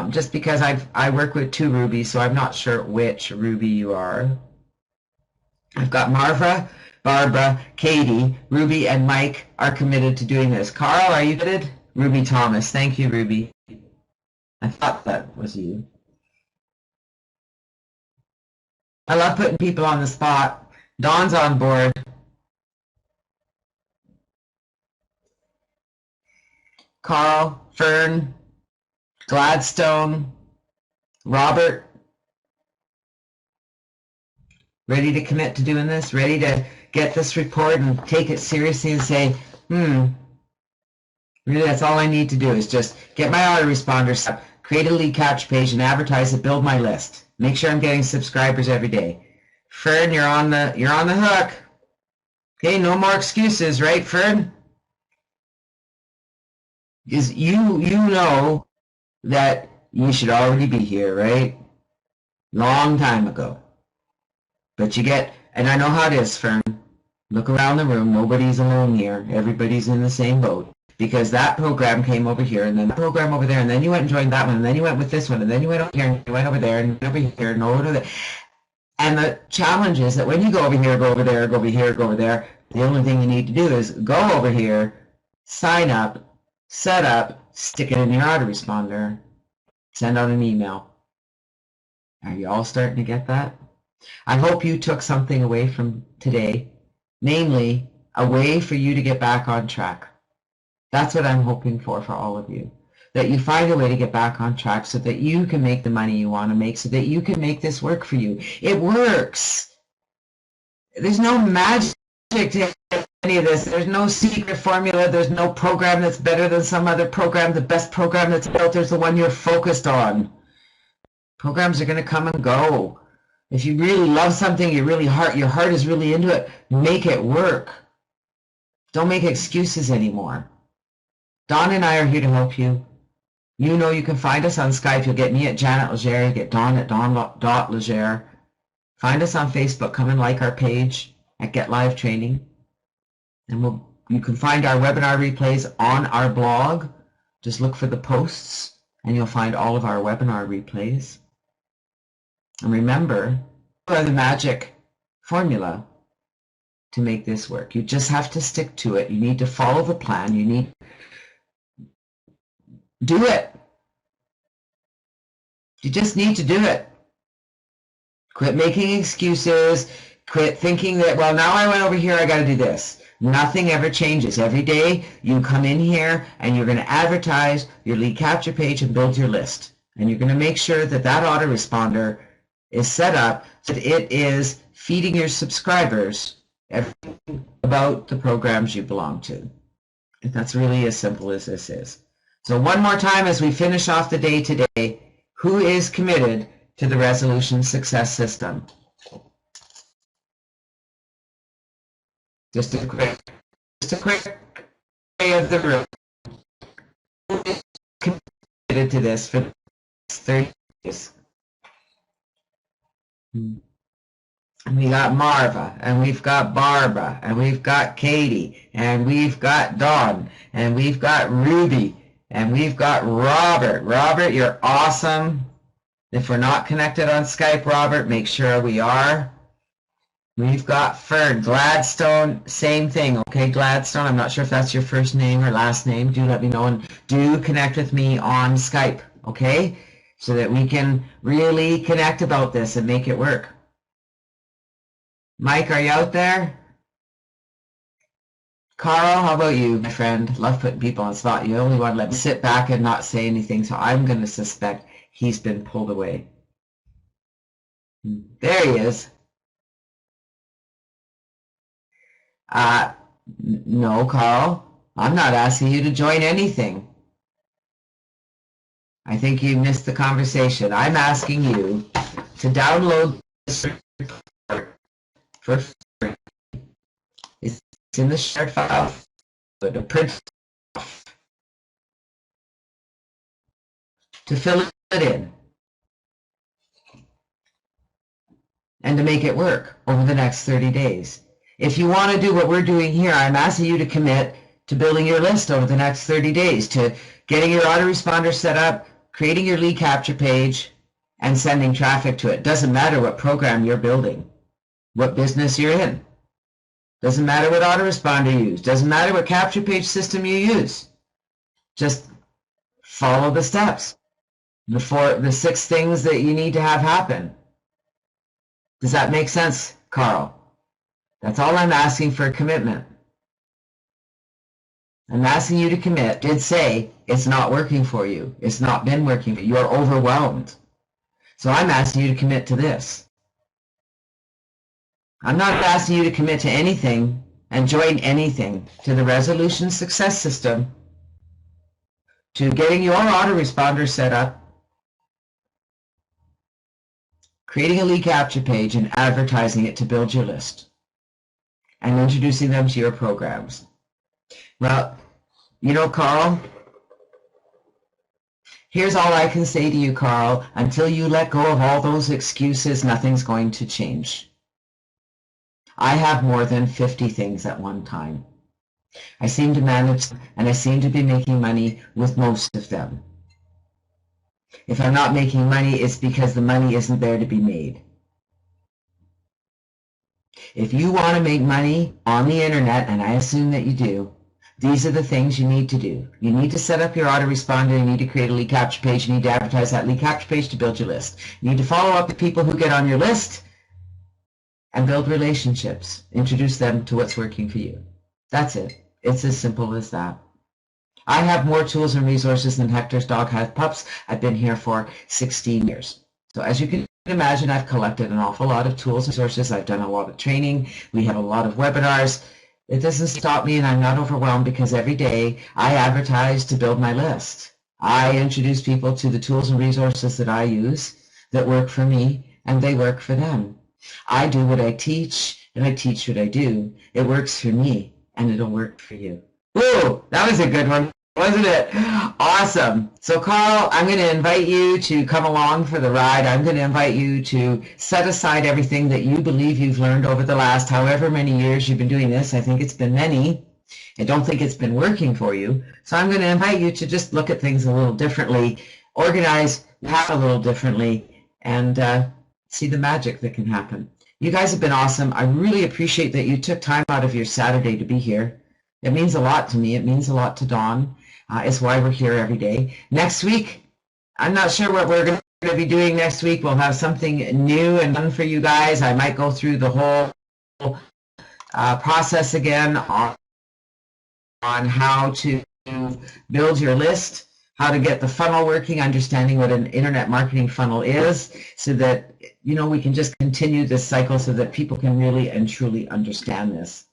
Just because I work with 2 Rubies, so I'm not sure which Ruby you are. I've got Marva, Barbara, Katie, Ruby, and Mike are committed to doing this. Carl, are you committed? Ruby Thomas. Thank you, Ruby. I thought that was you. I love putting people on the spot. Dawn's on board. Carl, Fern, Gladstone, Robert. Ready to commit to doing this? Ready to get this report and take it seriously and say, really, that's all I need to do is just get my autoresponder set up, create a lead capture page and advertise it, build my list. Make sure I'm getting subscribers every day. Fern, you're on the hook. Okay, no more excuses, right, Fern? Because you know that you should already be here, right? Long time ago. But you get, and I know how it is, Fern. Look around the room. Nobody's alone here. Everybody's in the same boat. Because that program came over here, and then that program over there, and then you went and joined that one, and then you went with this one, and then you went over here, and you went over there, and over here, and over there. And the challenge is that when you go over here, go over there, go over here, go over there, the only thing you need to do is go over here, sign up, set up, stick it in your autoresponder, send out an email. Are you all starting to get that? I hope you took something away from today, namely a way for you to get back on track. That's what I'm hoping for all of you, that you find a way to get back on track so that you can make the money you want to make, so that you can make this work for you. It works. There's no magic to any of this. There's no secret formula. There's no program that's better than some other program. The best program that's built is the one you're focused on. Programs are going to come and go. If you really love something, your heart is really into it, make it work. Don't make excuses anymore. Dawn and I are here to help you. You know you can find us on Skype. You'll get me at Janet Legere. You get Dawn at Dawn.Legere. Find us on Facebook. Come and like our page at Get Live Training. And you can find our webinar replays on our blog. Just look for the posts and you'll find all of our webinar replays. And remember, you are the magic formula to make this work. You just have to stick to it. You need to follow the plan. You need do it. You just need to do it. Quit making excuses. Quit thinking that, well, now I went over here, I got to do this. Nothing ever changes. Every day you come in here and you're going to advertise your lead capture page and build your list. And you're going to make sure that that autoresponder is set up so that it is feeding your subscribers everything about the programs you belong to. And that's really as simple as this is. So one more time as we finish off the day today, who is committed to the resolution success system? Just a quick way of the room. Who is committed to this for 30 days? And we got Marva, and we've got Barbara, and we've got Katie, and we've got Dawn, and we've got Ruby, and we've got Robert. Robert, you're awesome. If we're not connected on Skype, Robert, make sure we are. We've got Fern. Gladstone, same thing. Okay, Gladstone, I'm not sure if that's your first name or last name. Do let me know, and do connect with me on Skype, okay? So that we can really connect about this and make it work. Mike, are you out there? Carl, how about you, my friend? Love putting people on the spot. You only want to let me sit back and not say anything, so I'm going to suspect he's been pulled away. There he is. No, Carl. I'm not asking you to join anything. I think you missed the conversation. I'm asking you to download this report for free. It's in the shared file, but to print off, to fill it in, and to make it work over the next 30 days. If you want to do what we're doing here, I'm asking you to commit to building your list over the next 30 days, to getting your autoresponder set up, creating your lead capture page, and sending traffic to it. Doesn't matter what program you're building, what business you're in. Doesn't matter what autoresponder you use. Doesn't matter what capture page system you use. Just follow the steps. The 6 things that you need to have happen. Does that make sense, Carl? That's all I'm asking for a commitment. I'm asking you to commit. Did say it's not working for you. It's not been working for you. You're overwhelmed. So I'm asking you to commit to this. I'm not asking you to commit to anything and join anything, to the resolution success system, to getting your autoresponder set up, creating a lead capture page and advertising it to build your list, and introducing them to your programs. Well, you know, Carl, here's all I can say to you, Carl. Until you let go of all those excuses, nothing's going to change. I have more than 50 things at one time. I seem to manage them, and I seem to be making money with most of them. If I'm not making money, it's because the money isn't there to be made. If you want to make money on the internet, and I assume that you do, these are the things you need to do. You need to set up your autoresponder. You need to create a lead capture page. You need to advertise that lead capture page to build your list. You need to follow up with people who get on your list and build relationships. Introduce them to what's working for you. That's it. It's as simple as that. I have more tools and resources than Hector's dog has pups. I've been here for 16 years. So as you can imagine, I've collected an awful lot of tools and resources. I've done a lot of training. We have a lot of webinars. It doesn't stop me, and I'm not overwhelmed, because every day I advertise to build my list. I introduce people to the tools and resources that I use that work for me, and they work for them. I do what I teach, and I teach what I do. It works for me, and it'll work for you. Whoa, that was a good one, wasn't it? Awesome. So Carl, I'm going to invite you to come along for the ride. I'm going to invite you to set aside everything that you believe you've learned over the last however many years you've been doing this. I think it's been many. I don't think it's been working for you. So I'm going to invite you to just look at things a little differently, organize your path a little differently, and see the magic that can happen. You guys have been awesome. I really appreciate that you took time out of your Saturday to be here. It means a lot to me. It means a lot to Dawn. It's why we're here every day. Next week, I'm not sure what we're going to be doing next week. We'll have something new and fun for you guys. I might go through the whole process again on how to build your list, how to get the funnel working, understanding what an internet marketing funnel is, so that we can just continue this cycle so that people can really and truly understand this.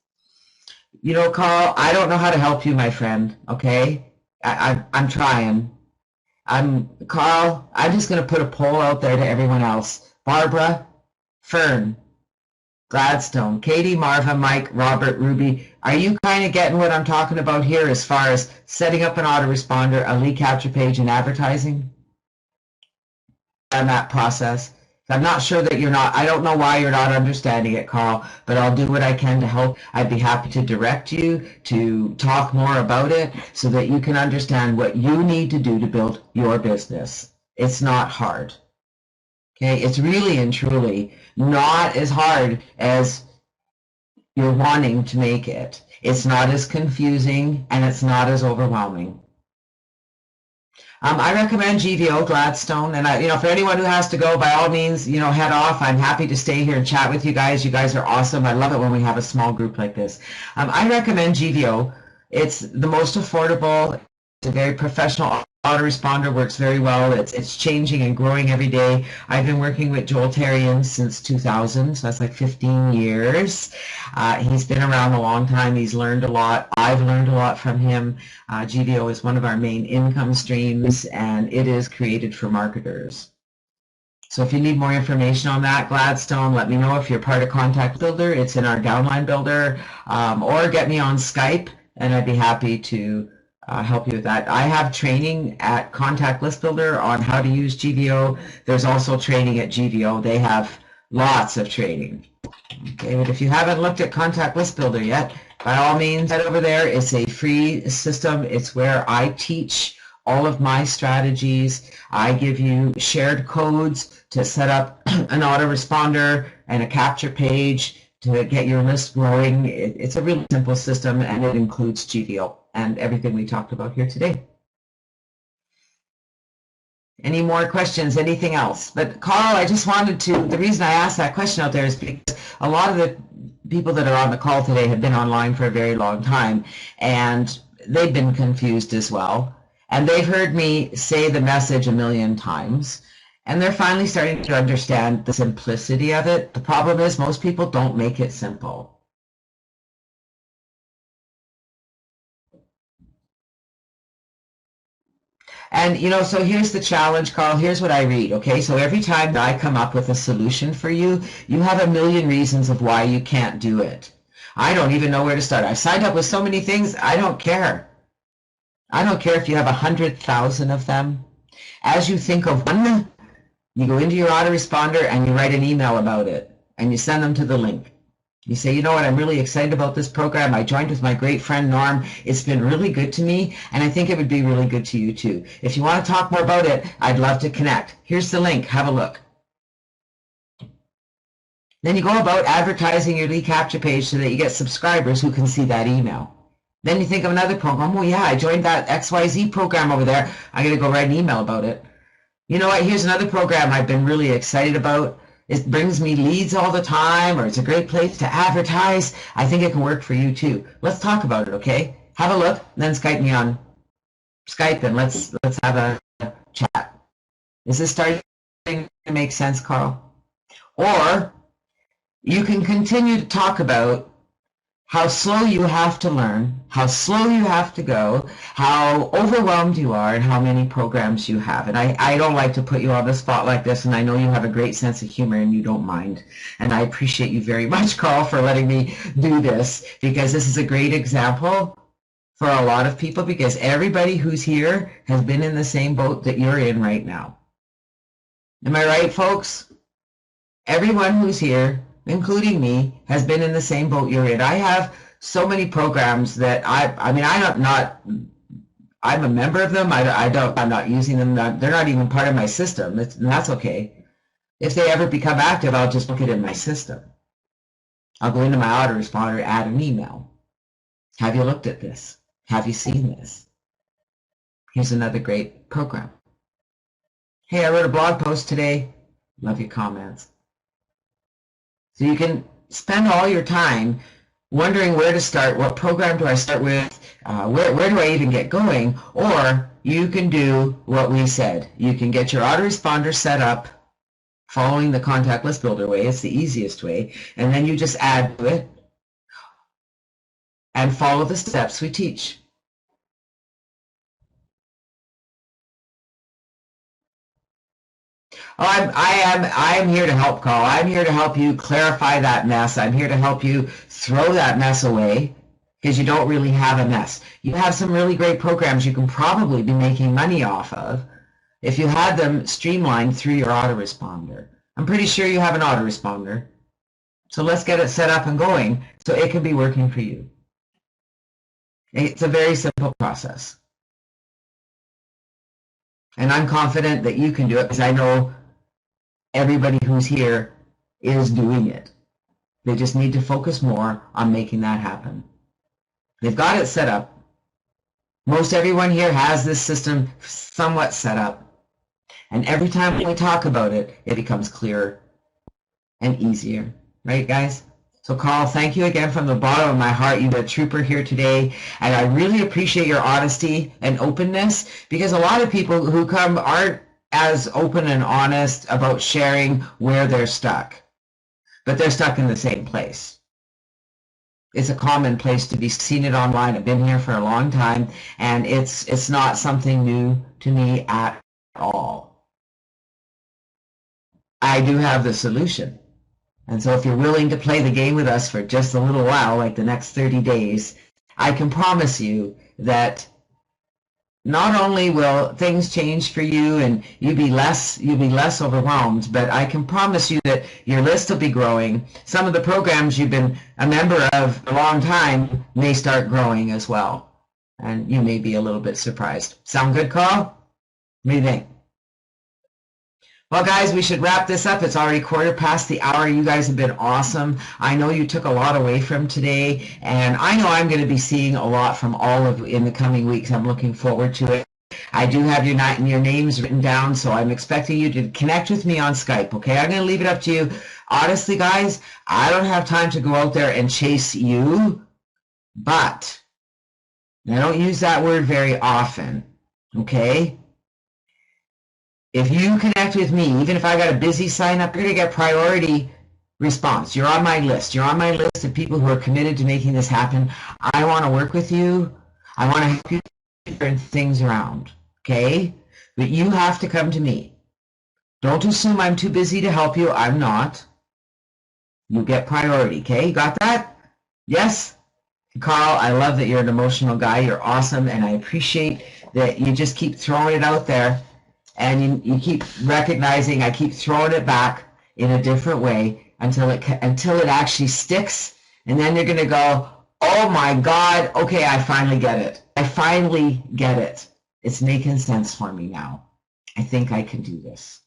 Carl, I don't know how to help you, my friend, okay? I'm trying. Carl, I'm just going to put a poll out there to everyone else. Barbara, Fern, Gladstone, Katie, Marva, Mike, Robert, Ruby, are you kind of getting what I'm talking about here as far as setting up an autoresponder, a lead capture page, and advertising? And that process. I'm not sure that you're not. I don't know why you're not understanding it, Carl, but I'll do what I can to help. I'd be happy to direct you to talk more about it so that you can understand what you need to do to build your business. It's not hard. Okay, it's really and truly not as hard as you're wanting to make it. It's not as confusing, and it's not as overwhelming. I recommend GVO, Gladstone, and for anyone who has to go, by all means, head off. I'm happy to stay here and chat with you guys. You guys are awesome. I love it when we have a small group like this. I recommend GVO. It's the most affordable. It's a very professional autoresponder, works very well. It's changing and growing every day. I've been working with Joel Terrian since 2000, so that's like 15 years. He's been around a long time. He's learned a lot. I've learned a lot from him. GVO is one of our main income streams, and it is created for marketers. So if you need more information on that, Gladstone, let me know. If you're part of Contact Builder, it's in our downline builder, or get me on Skype, and I'd be happy to help you with that. I have training at Contact List Builder on how to use GVO. There's also training at GVO. They have lots of training. Okay, but if you haven't looked at Contact List Builder yet, by all means, head over there. It's a free system. It's where I teach all of my strategies. I give you shared codes to set up an autoresponder and a capture page to get your list growing. It's a really simple system, and it includes GVO and everything we talked about here today. Any more questions? Anything else? But Carl, I just wanted to, the reason I asked that question out there is because a lot of the people that are on the call today have been online for a very long time, and they've been confused as well. And they've heard me say the message a million times, and they're finally starting to understand the simplicity of it. The problem is most people don't make it simple. And, so here's the challenge, Carl. Here's what I read, okay? So every time I come up with a solution for you, you have a million reasons of why you can't do it. I don't even know where to start. I've signed up with so many things, I don't care. I don't care if you have 100,000 of them. As you think of one, you go into your autoresponder and you write an email about it, and you send them to the link. You say, you know what, I'm really excited about this program. I joined with my great friend Norm. It's been really good to me, and I think it would be really good to you too. If you want to talk more about it, I'd love to connect. Here's the link. Have a look. Then you go about advertising your lead capture page so that you get subscribers who can see that email. Then you think of another program. Oh yeah, I joined that XYZ program over there. I'm going to go write an email about it. You know what? Here's another program I've been really excited about. it brings me leads all the time, or it's a great place to advertise, I think it can work for you too. Let's talk about it, okay? Have a look, and then Skype me on Skype, and let's have a chat. Is this starting to make sense, Carl? Or you can continue to talk about how slow you have to learn, how slow you have to go, how overwhelmed you are, and how many programs you have. And I don't like to put you on the spot like this, and I know you have a great sense of humor and you don't mind. And I appreciate you very much, Carl, for letting me do this, because this is a great example for a lot of people, because everybody who's here has been in the same boat that you're in right now. Am I right, folks? Everyone who's here, including me, has been in the same boat you're in. I have so many programs that I'm a member of them. I'm not using them. They're not even part of my system. And that's okay. If they ever become active, I'll just look it in my system. I'll go into my autoresponder, add an email. Have you looked at this? Have you seen this? Here's another great program. Hey, I wrote a blog post today. Love your comments. So you can spend all your time wondering where to start, what program do I start with, where do I even get going, or you can do what we said. You can get your autoresponder set up following the contact list builder way. It's the easiest way, and then you just add to it and follow the steps we teach. Oh, I am here to help, Carl. I'm here to help you clarify that mess. I'm here to help you throw that mess away, because you don't really have a mess. You have some really great programs you can probably be making money off of if you had them streamlined through your autoresponder. I'm pretty sure you have an autoresponder. So let's get it set up and going so it can be working for you. It's a very simple process. And I'm confident that you can do it, because I know everybody who's here is doing it. They just need to focus more on making that happen. They've got it set up. Most everyone here has this system somewhat set up. And every time we talk about it, it becomes clearer and easier. Right, guys? So Carl, thank you again from the bottom of my heart. You're a trooper here today, and I really appreciate your honesty and openness, because a lot of people who come aren't as open and honest about sharing where they're stuck, but they're stuck in the same place. It's a common place to be. Seen it online. I've been here for a long time, and it's not something new to me at all. I do have the solution. And so if you're willing to play the game with us for just a little while, like the next 30 days, I can promise you that not only will things change for you and you'll be less overwhelmed, but I can promise you that your list will be growing. Some of the programs you've been a member of a long time may start growing as well. And you may be a little bit surprised. Sound good, Carl? What do you think? Well, guys, we should wrap this up. It's already 1/4 the hour. You guys have been awesome. I know you took a lot away from today, and I know I'm going to be seeing a lot from all of you in the coming weeks. I'm looking forward to it. I do have your names written down, so I'm expecting you to connect with me on Skype, okay? I'm going to leave it up to you. Honestly, guys, I don't have time to go out there and chase you, but I don't use that word very often, okay? If you connect with me, even if I got a busy sign up, you're going to get priority response. You're on my list. You're on my list of people who are committed to making this happen. I want to work with you. I want to help you turn things around, okay? But you have to come to me. Don't assume I'm too busy to help you. I'm not. You get priority, okay? You got that? Yes? Carl, I love that you're an emotional guy. You're awesome, and I appreciate that you just keep throwing it out there. And you keep recognizing I keep throwing it back in a different way until it actually sticks. And then you're going to go, oh my God, okay, I finally get it. I finally get it. It's making sense for me now. I think I can do this.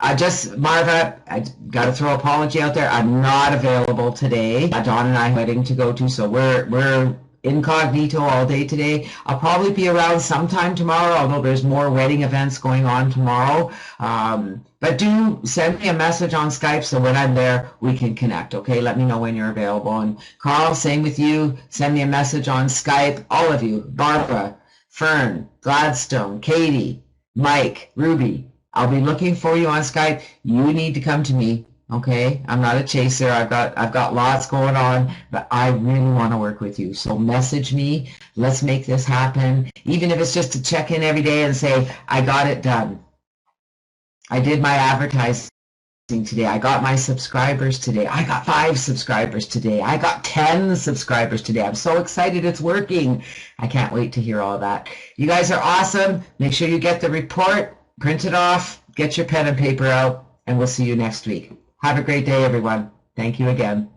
Marva, I got to throw an apology out there. I'm not available today. Dawn and I are heading to go to, so we're incognito all day today. I'll probably be around sometime tomorrow, although there's more wedding events going on tomorrow. But do send me a message on Skype so when I'm there, we can connect, okay? Let me know when you're available. And Carl, same with you. Send me a message on Skype. All of you, Barbara, Fern, Gladstone, Katie, Mike, Ruby. I'll be looking for you on Skype. You need to come to me. Okay, I'm not a chaser. I've got lots going on, but I really want to work with you. So message me. Let's make this happen. Even if it's just to check in every day and say, I got it done. I did my advertising today. I got my subscribers today. I got 5 subscribers today. I got 10 subscribers today. I'm so excited it's working. I can't wait to hear all that. You guys are awesome. Make sure you get the report, print it off, get your pen and paper out, and we'll see you next week. Have a great day, everyone. Thank you again.